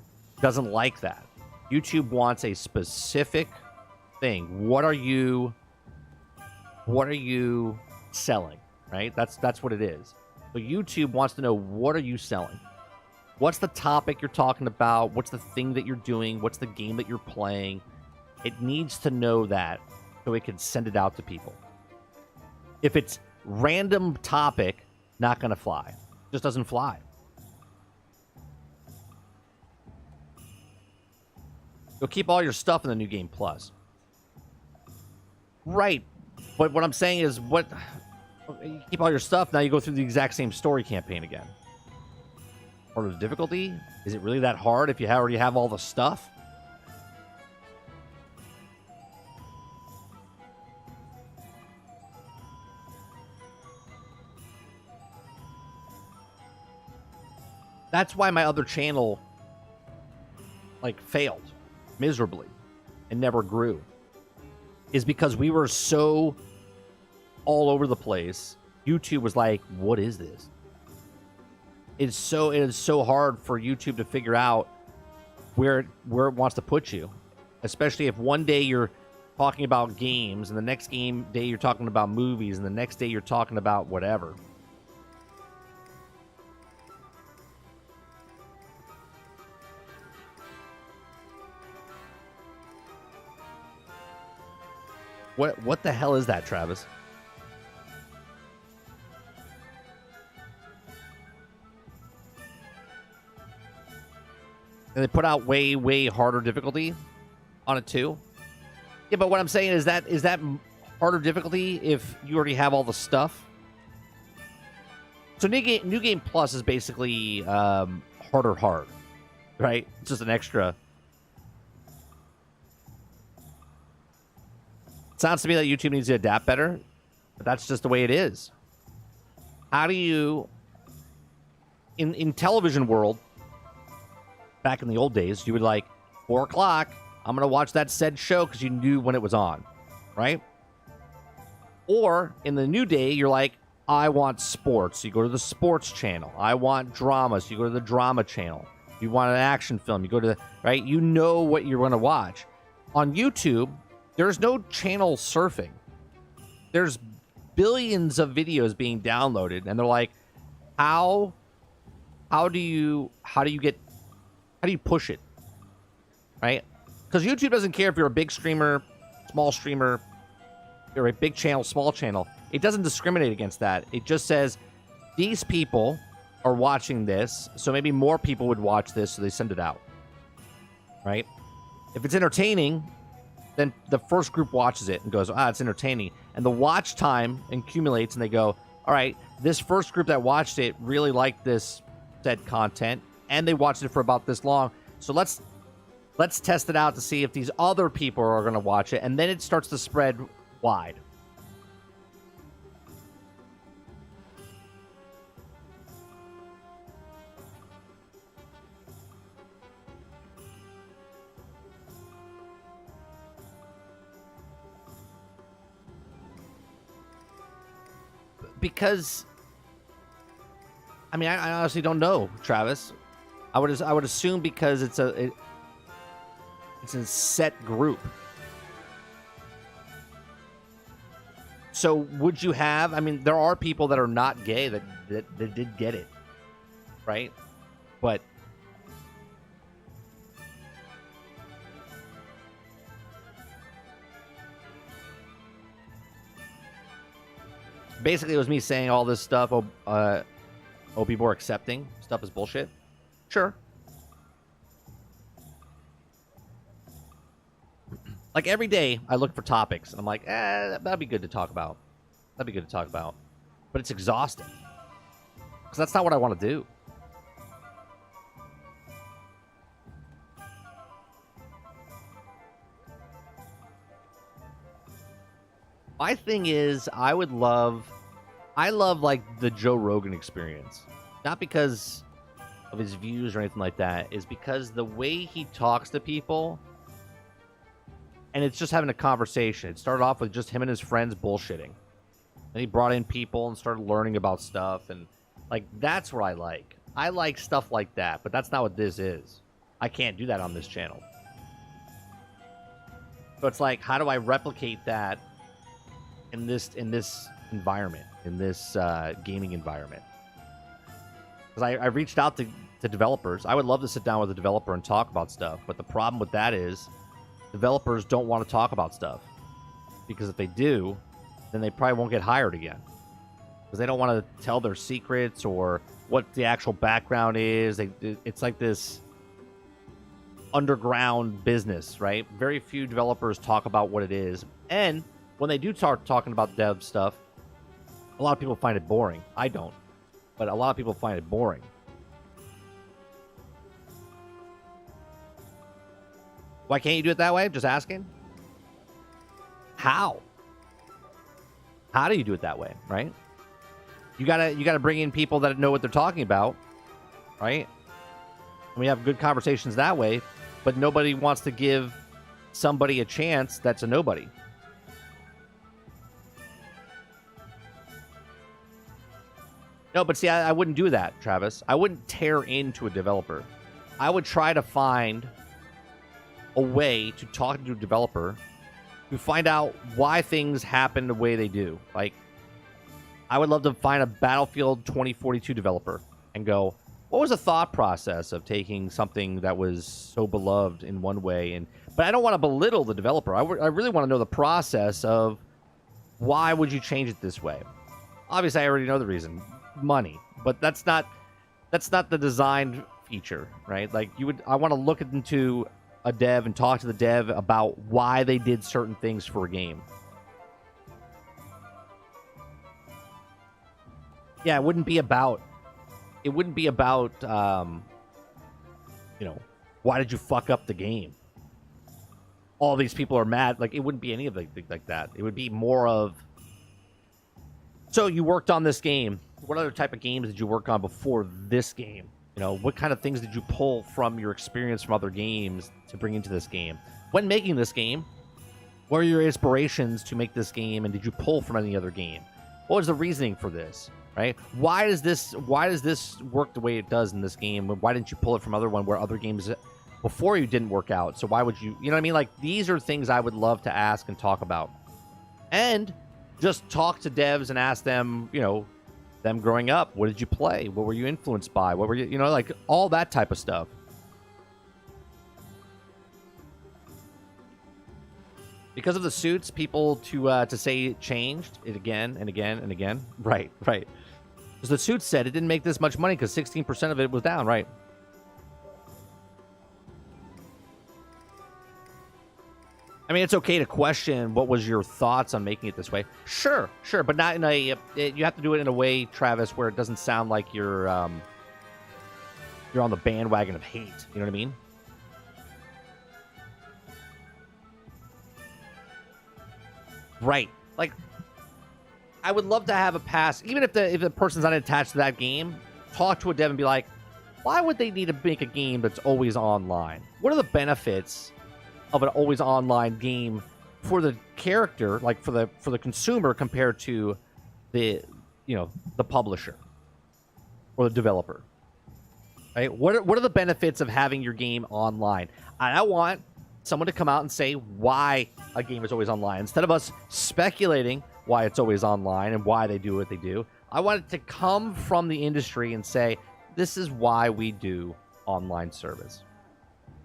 doesn't like that. YouTube wants a specific thing. What are you selling, right? That's what it is. So YouTube wants to know, what are you selling? What's the topic you're talking about? What's the thing that you're doing? What's the game that you're playing? It needs to know that so it can send it out to people. If it's random topic, not going to fly. Just doesn't fly. You'll keep all your stuff in the New Game Plus. Right. But what I'm saying is, you keep all your stuff, now you go through the exact same story campaign again. Harder difficulty? Is it really that hard if you already have all the stuff? That's why my other channel, failed miserably and never grew. Is because we were so all over the place. YouTube was like, what is this? It is so hard for YouTube to figure out where it wants to put you. Especially if one day you're talking about games, and the next day you're talking about movies, and the next day you're talking about whatever. What the hell is that, Travis? And they put out way, way harder difficulty on it too. Yeah, but what I'm saying is that harder difficulty if you already have all the stuff? So New Game Plus is basically harder hard, right? It's just an extra. Sounds to me that YouTube needs to adapt better, but that's just the way it is. How do you, in television world, back in the old days, you would 4 o'clock, I'm going to watch that said show because you knew when it was on, right? Or in the new day, you're like, I want sports. So you go to the sports channel. I want drama. So you go to the drama channel. You want an action film. You go to the, right? You know what you're going to watch. On YouTube, there's no channel surfing. There's billions of videos being downloaded, and they're like, how do you push it, right? Because YouTube doesn't care if you're a big streamer, small streamer, you're a big channel, small channel. It doesn't discriminate against that. It just says these people are watching this, so maybe more people would watch this, so they send it out, right? If it's entertaining, then the first group watches it and goes, it's entertaining. And the watch time accumulates, and they go, all right, this first group that watched it really liked this said content, and they watched it for about this long. So let's test it out to see if these other people are going to watch it, and then it starts to spread wide. Because, I mean, I honestly don't know, Travis. I would assume because it's a set group. So would you have? I mean, there are people that are not gay that did get it, right? But basically, it was me saying all this stuff. People are accepting stuff is bullshit. Sure. Like every day, I look for topics, and I'm like, that'd be good to talk about. That'd be good to talk about. But it's exhausting. Because that's not what I want to do. My thing is, I love like the Joe Rogan experience. Not because of his views or anything like that. Is because the way he talks to people, and it's just having a conversation. It started off with just him and his friends bullshitting. Then he brought in people and started learning about stuff. And like, that's what I like. I like stuff like that, but that's not what this is. I can't do that on this channel. So it's like, how do I replicate that in this environment, in this gaming environment? Because I reached out to developers. I would love to sit down with a developer and talk about stuff, but the problem with that is developers don't want to talk about stuff. because if they do, then they probably won't get hired again. Because they don't want to tell their secrets or what the actual background is. It's like this underground business, right? Very few developers talk about what it is. And when they do start talking about dev stuff, a lot of people find it boring. I don't. But a lot of people find it boring. Why can't you do it that way? Just asking. How? How do you do it that way, right? You gotta bring in people that know what they're talking about, right? And we have good conversations that way, but nobody wants to give somebody a chance that's a nobody. No, but see, I wouldn't do that, Travis. I wouldn't tear into a developer. I would try to find a way to talk to a developer to find out why things happen the way they do. Like, I would love to find a Battlefield 2042 developer and go, what was the thought process of taking something that was so beloved in one way? But I don't want to belittle the developer. I really want to know the process of why would you change it this way? Obviously, I already know the reason. Money. But that's not the design feature, right? Like, I want to look into a dev and talk to the dev about why they did certain things for a game. Yeah, it wouldn't be about why did you fuck up the game? All these people are mad. Like, it wouldn't be any of anything like that. It would be more of, so you worked on this game. What other type of games did you work on before this game? What kind of things did you pull from your experience from other games to bring into this game? When making this game, what were your inspirations to make this game, and did you pull from any other game? What was the reasoning for this? Right? Why does this work the way it does in this game? Why didn't you pull it from other one where other games before you didn't work out? So why would you? You know what I mean? Like, these are things I would love to ask and talk about, and just talk to devs and ask them, them growing up. What did you play? What were you influenced by? What were you, like all that type of stuff. Because of the suits, people to say it changed it again and again and again. Right. Because the suits said it didn't make this much money because 16% of it was down, right? I mean, it's okay to question what was your thoughts on making it this way. Sure, but not in a. You have to do it in a way, Travis, where it doesn't sound like you're on the bandwagon of hate. You know what I mean? Right. Like, I would love to have a pass, even if the person's not attached to that game. Talk to a dev and be like, why would they need to make a game that's always online? What are the benefits of an always online game for the character, like for the consumer, compared to the publisher or the developer? Right? What are the benefits of having your game online? I want someone to come out and say why a game is always online, instead of us speculating why it's always online and why they do what they do. I want it to come from the industry and say, this is why we do online service.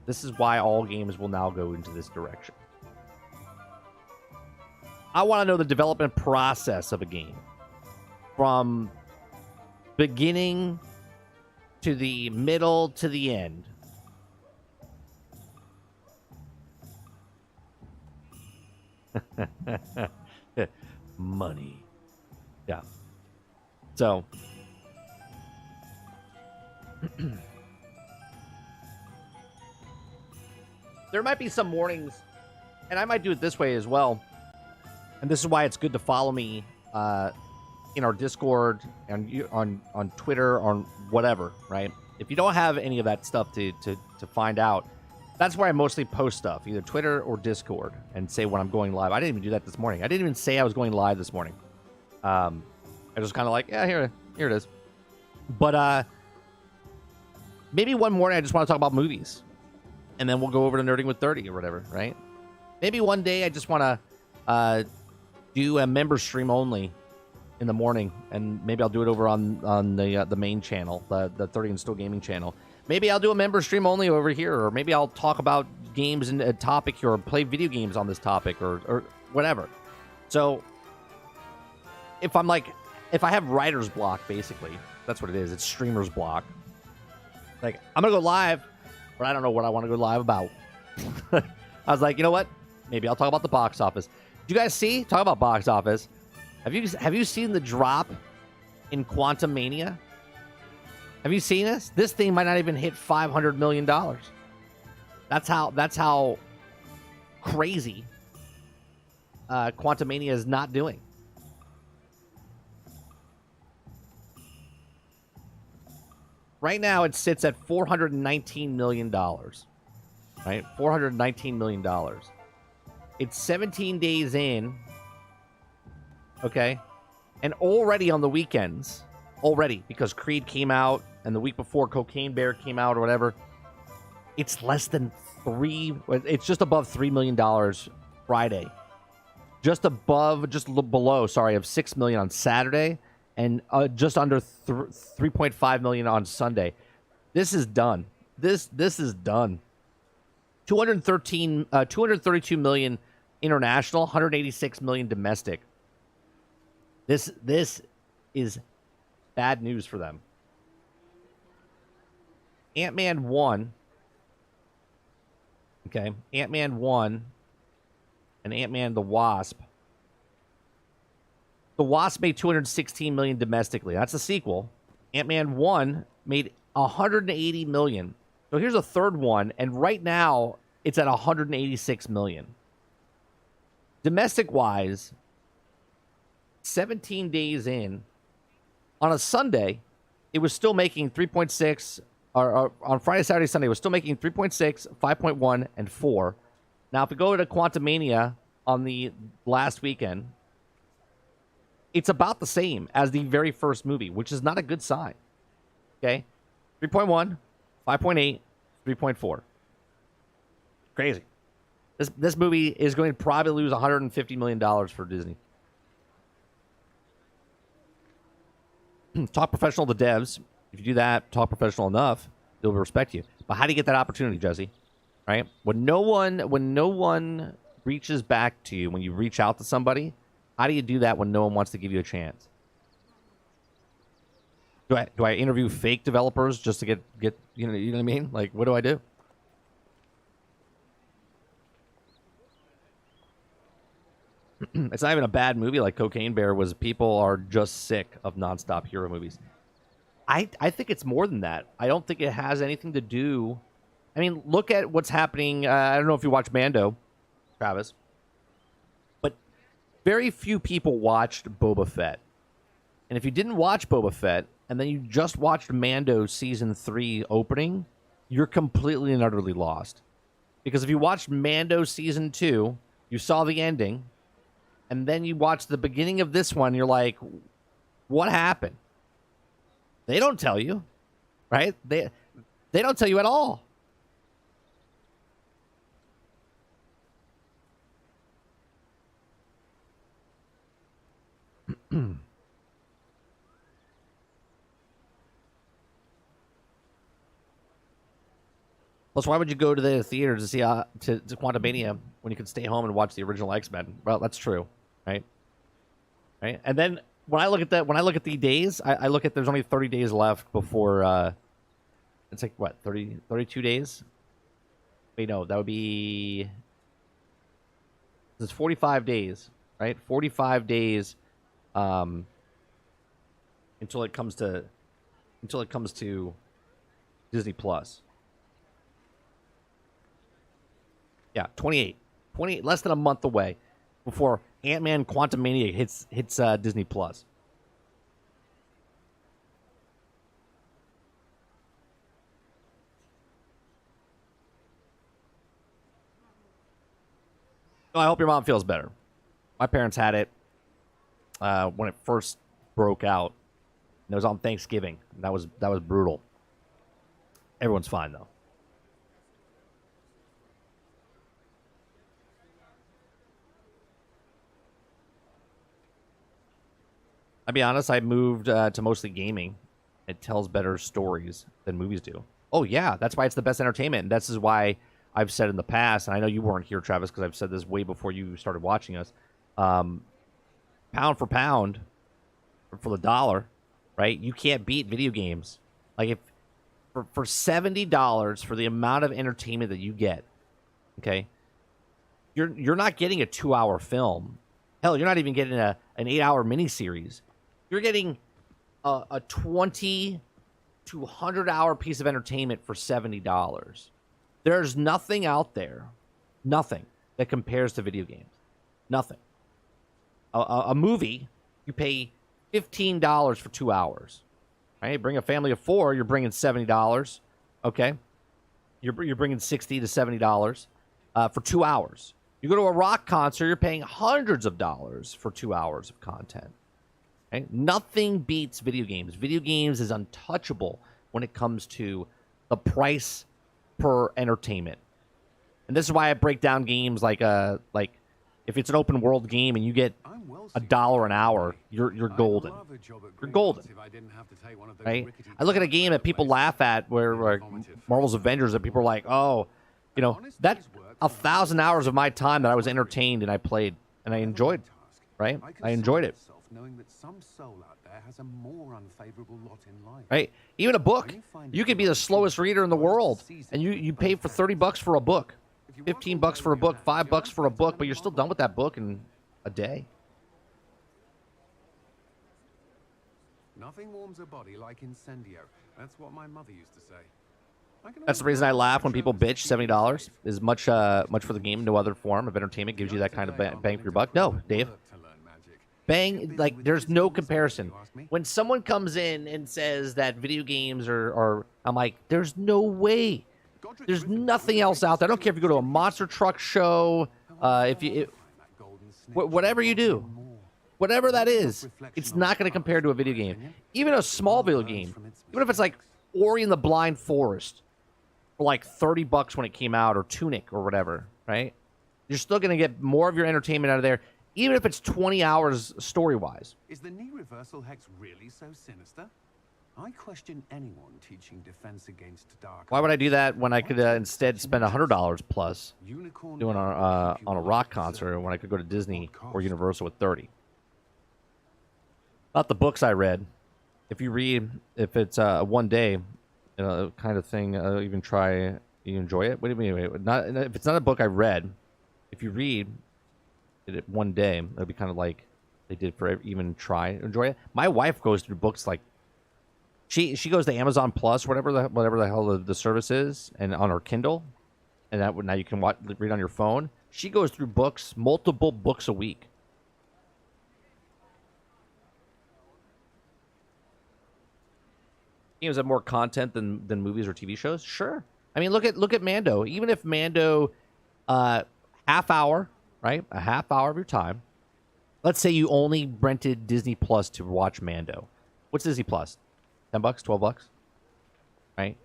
This is why all games will now go into this direction. I want to know the development process of a game, from beginning to the middle to the end. Money. Yeah. So there might be some mornings, and I might do it this way as well. And this is why it's good to follow me in our Discord and on Twitter, on whatever, right? If you don't have any of that stuff to find out, that's where I mostly post stuff, either Twitter or Discord, and say when I'm going live. I didn't even do that this morning. I didn't even say I was going live this morning. I was kind of like, yeah, here it is. But maybe one morning I just want to talk about movies, and then we'll go over to Nerding with 30 or whatever, right? Maybe one day I just want to do a member stream only in the morning, and maybe I'll do it over on the main channel, the 30 and Still Gaming channel. Maybe I'll do a member stream only over here, or maybe I'll talk about games and a topic here, or play video games on this topic, or whatever. So if I have writer's block, basically, that's what it is. It's streamer's block. Like, I'm going to go live, but I don't know what I want to go live about. I was like, you know what? Maybe I'll talk about the box office. Did you guys see? Talk about box office. Have you seen the drop in Quantum Mania? Have you seen this? This thing might not even hit $500 million. That's how crazy Quantum Mania is not doing. Right now, it sits at $419 million. Right? $419 million. It's 17 days in. Okay? And already on the weekends, because Creed came out, and the week before Cocaine Bear came out or whatever, it's less than it's just above $3 million Friday. Just below, of $6 million on Saturday, and just under 3.5 million on Sunday. This is done. This is done. 232 million international, 186 million domestic. This is bad news for them. Ant-Man 1. Okay, Ant-Man 1 and Ant-Man the Wasp. The Wasp made 216 million domestically. That's a sequel. Ant-Man 1 made 180 million. So here's a third one, and right now it's at 186 million. Domestic-wise, 17 days in, on a Sunday, it was still making 3.6, or on Friday, Saturday, Sunday, it was still making 3.6, 5.1, and 4. Now, if we go to Quantumania on the last weekend, it's about the same as the very first movie, which is not a good sign. Okay? 3.1, 5.8, 3.4. Crazy. This movie is going to probably lose $150 million for Disney. Talk professional to devs. If you do that, talk professional enough, they'll respect you. But how do you get that opportunity, Jesse? Right? When no one reaches back to you, when you reach out to somebody, how do you do that when no one wants to give you a chance? Do I interview fake developers just to get you know what I mean? Like, what do I do? It's not even a bad movie like Cocaine Bear was. People are just sick of nonstop hero movies. I think it's more than that. I don't think it has anything to do. I mean, look at what's happening. I don't know if you watch Mando, Travis, but very few people watched Boba Fett. And if you didn't watch Boba Fett and then you just watched Mando season 3 opening, you're completely and utterly lost. Because if you watched Mando season 2, you saw the ending, and then you watch the beginning of this one, you're like, what happened? They don't tell you, right? They don't tell you at all. Plus, why would you go to the theater to see to Quantumania when you could stay home and watch the original X-Men? Well, that's true, right? Right, and then when I look at the days, I look at there's only 30 days left before. It's like what 32 days. Wait, no, that would be. It's 45 days, right? 45 days, until it comes to Disney Plus. Yeah, 28, less than a month away before Ant-Man Quantumania hits Disney Plus. Well, I hope your mom feels better. My parents had it when it first broke out. And it was on Thanksgiving. That was brutal. Everyone's fine though. I'll be honest, I moved to mostly gaming. It tells better stories than movies do. Oh, yeah, that's why it's the best entertainment. And this is why I've said in the past, and I know you weren't here, Travis, because I've said this way before you started watching us. pound for pound, for the dollar, right? You can't beat video games. Like if for $70 for the amount of entertainment that you get, okay, you're not getting a 2-hour film. Hell, you're not even getting an 8-hour miniseries. You're getting a 20 to 100-hour piece of entertainment for $70. There's nothing out there, nothing that compares to video games. Nothing. A movie, you pay $15 for 2 hours. Right? Bring a family of 4, you're bringing $70. Okay, you're bringing $60 to $70 for 2 hours. You go to a rock concert, you're paying hundreds of dollars for 2 hours of content. Okay? Nothing beats video games. Video games is untouchable when it comes to the price per entertainment. And this is why I break down games like if it's an open world game and you get $1 an hour, you're golden. You're golden. Right? I look at a game that people laugh at where Marvel's Avengers that people are like, oh, you know, that's 1,000 hours of my time that I was entertained and I played and I enjoyed, right? I enjoyed it. Right? Even a book. You could be the slowest reader in the world and you pay for $30 for a book, $15 for a book, $5 for a book, but you're still done with that book in a day. Nothing warms a body like incendio. That's what my mother used to say. That's the reason I laugh when people bitch. $70 is much for the game. No other form of entertainment gives you that kind of bang for your buck. No, Dave. Bang, like there's no comparison. When someone comes in and says that video games are I'm like, there's no way. There's nothing else out there. I don't care if you go to a monster truck show, whatever you do. Whatever that is, it's not going to compare to a video game. Even a small video game, even if it's like Ori and the Blind Forest for like $30 when it came out, or Tunic or whatever, right? You're still going to get more of your entertainment out of there, even if it's 20 hours story-wise. Is the knee reversal hex really so sinister? I question anyone teaching defense against dark. Why would I do that when I could instead spend $100 plus doing on a rock concert when I could go to Disney or Universal with $30? Not the books I read. If it's one day, you know, kind of thing, even try, you enjoy it. What do you mean? If it's not a book I read, if you read it one day, it'll be kind of like they did for even try enjoy it. My wife goes through books like she goes to Amazon Plus, whatever the hell the service is, and on her Kindle, and that now you can read on your phone. She goes through books, multiple books a week. Games have more content than movies or TV shows. Sure. I mean, look at Mando. Even if Mando, half hour, right? A half hour of your time. Let's say you only rented Disney Plus to watch Mando. What's Disney Plus? $10, $12, right?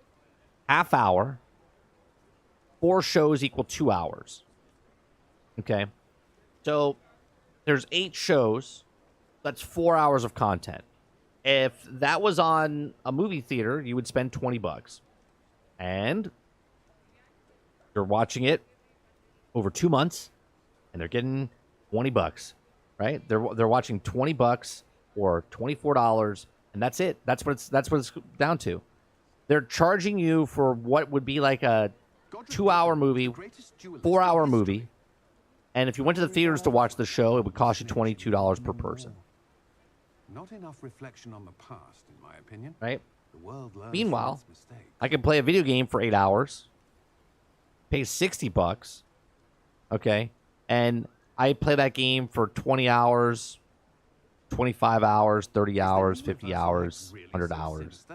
Half hour. 4 shows equal 2 hours. Okay. So there's 8 shows. That's 4 hours of content. If that was on a movie theater, you would spend $20. And you're watching it over 2 months, and they're getting $20, right? They're watching $20 or $24, and that's it. That's what it's down to. They're charging you for what would be like a 2-hour movie, 4-hour movie, and if you went to the theaters to watch the show, it would cost you $22 per person. Not enough reflection on the past, in my opinion. Right? The world learns Meanwhile, from its mistakes. I can play a video game for 8 hours, pay $60, okay, and I play that game for 20 hours, 25 hours, 30 hours, 50 hours, 100 hours.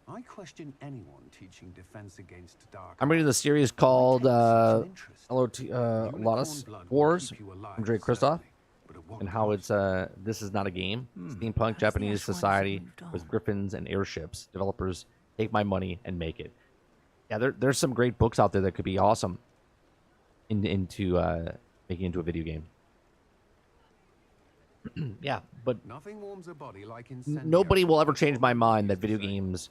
I question anyone teaching defense against dark. I'm reading the series called Lotus Wars from Dre Christoph, and how it's this is not a game. Steampunk Japanese society with griffins and airships. Developers take my money and make it. Yeah, there's some great books out there that could be awesome into making into a video game. Yeah, but nothing warms a body like nobody will ever change my mind that video games,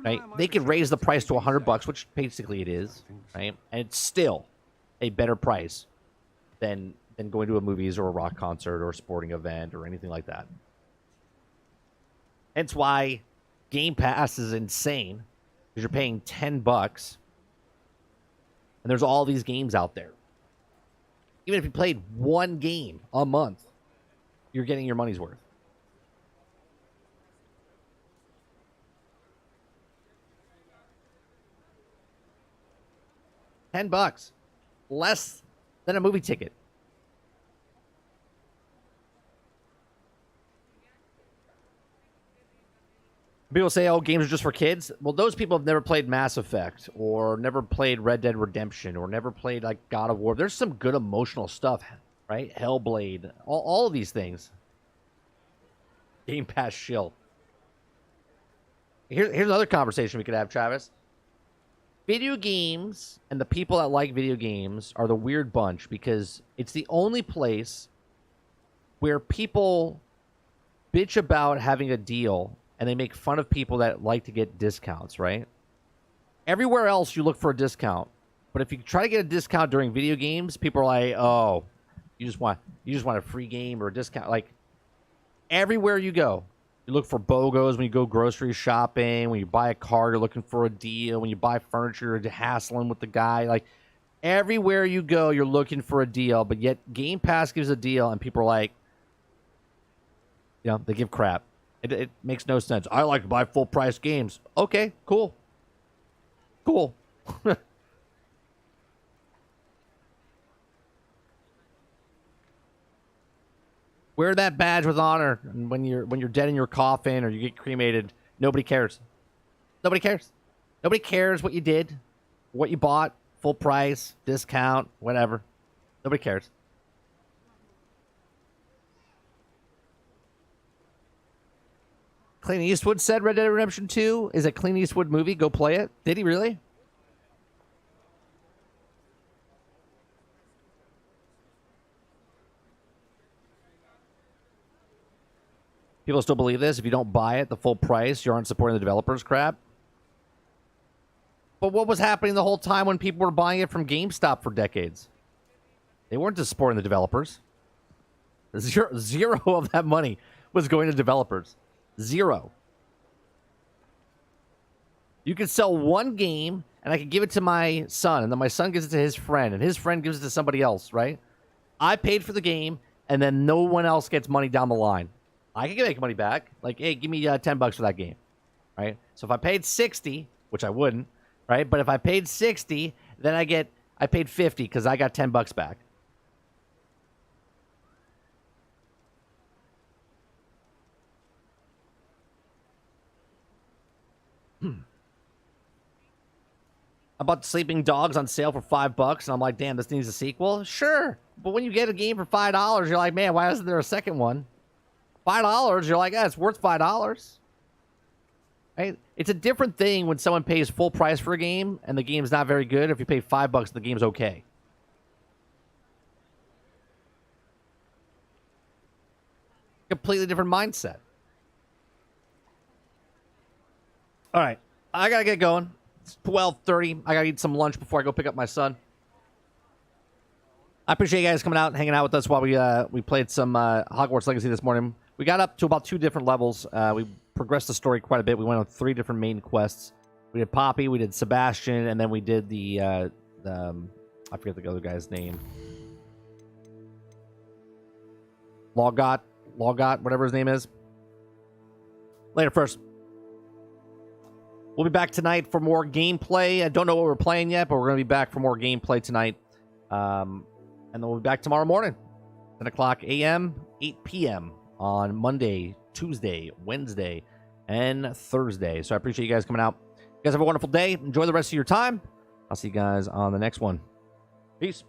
right? They could raise the price to $100, which basically it is, right? And it's still a better price than than going to a movies or a rock concert or a sporting event or anything like that. Hence why Game Pass is insane, because you're paying $10 and there's all these games out there. Even if you played one game a month, you're getting your money's worth. $10, less than a movie ticket. People say, oh, games are just for kids. Well, those people have never played Mass Effect or never played Red Dead Redemption or never played like God of War. There's some good emotional stuff, right? Hellblade, all of these things. Game Pass shill. Here's another conversation we could have, Travis. Video games and the people that like video games are the weird bunch, because it's the only place where people bitch about having a deal and they make fun of people that like to get discounts, right? Everywhere else you look for a discount, but if you try to get a discount during video games, people are like, "Oh, you just want a free game or a discount." Like everywhere you go, you look for BOGOs when you go grocery shopping. When you buy a car, you're looking for a deal. When you buy furniture, you're hassling with the guy. Like everywhere you go, you're looking for a deal. But yet Game Pass gives a deal, and people are like, they give crap. It makes no sense. I like to buy full price games. Okay, cool. Wear that badge with honor, and when you're dead in your coffin or you get cremated, nobody cares. Nobody cares. Nobody cares what you did, what you bought, full price, discount, whatever. Nobody cares. Clint Eastwood said Red Dead Redemption 2 is a Clint Eastwood movie. Go play it. Did he really? People still believe this. If you don't buy it the full price, you aren't supporting the developers crap. But what was happening the whole time when people were buying it from GameStop for decades? They weren't just supporting the developers. Zero of that money was going to developers. Zero. You could sell one game, and I could give it to my son, and then my son gives it to his friend, and his friend gives it to somebody else, right? I paid for the game, and then no one else gets money down the line. I can make money back. Like, hey, give me $10 for that game, right? So if I paid 60, which I wouldn't, right? But if I paid 60, then I paid 50 because I got $10 back. I bought Sleeping Dogs on sale for $5, and I'm like, damn, this needs a sequel? Sure. But when you get a game for $5, you're like, man, why isn't there a second one? $5, you're like, it's worth $5. Right? It's a different thing when someone pays full price for a game and the game's not very good. If you pay $5, the game's okay. Completely different mindset. All right. I got to get going. It's 12:30. I got to eat some lunch before I go pick up my son. I appreciate you guys coming out and hanging out with us while we played some Hogwarts Legacy this morning. We got up to about 2 different levels. We progressed the story quite a bit. We went on 3 different main quests. We did Poppy, we did Sebastian, and then we did the I forget the other guy's name. Logot, whatever his name is. Later first. We'll be back tonight for more gameplay. I don't know what we're playing yet, but we're going to be back for more gameplay tonight. And then we'll be back tomorrow morning. 10 o'clock a.m., 8 p.m. on Monday, Tuesday, Wednesday, and Thursday. So I appreciate you guys coming out. You guys have a wonderful day. Enjoy the rest of your time. I'll see you guys on the next one. Peace.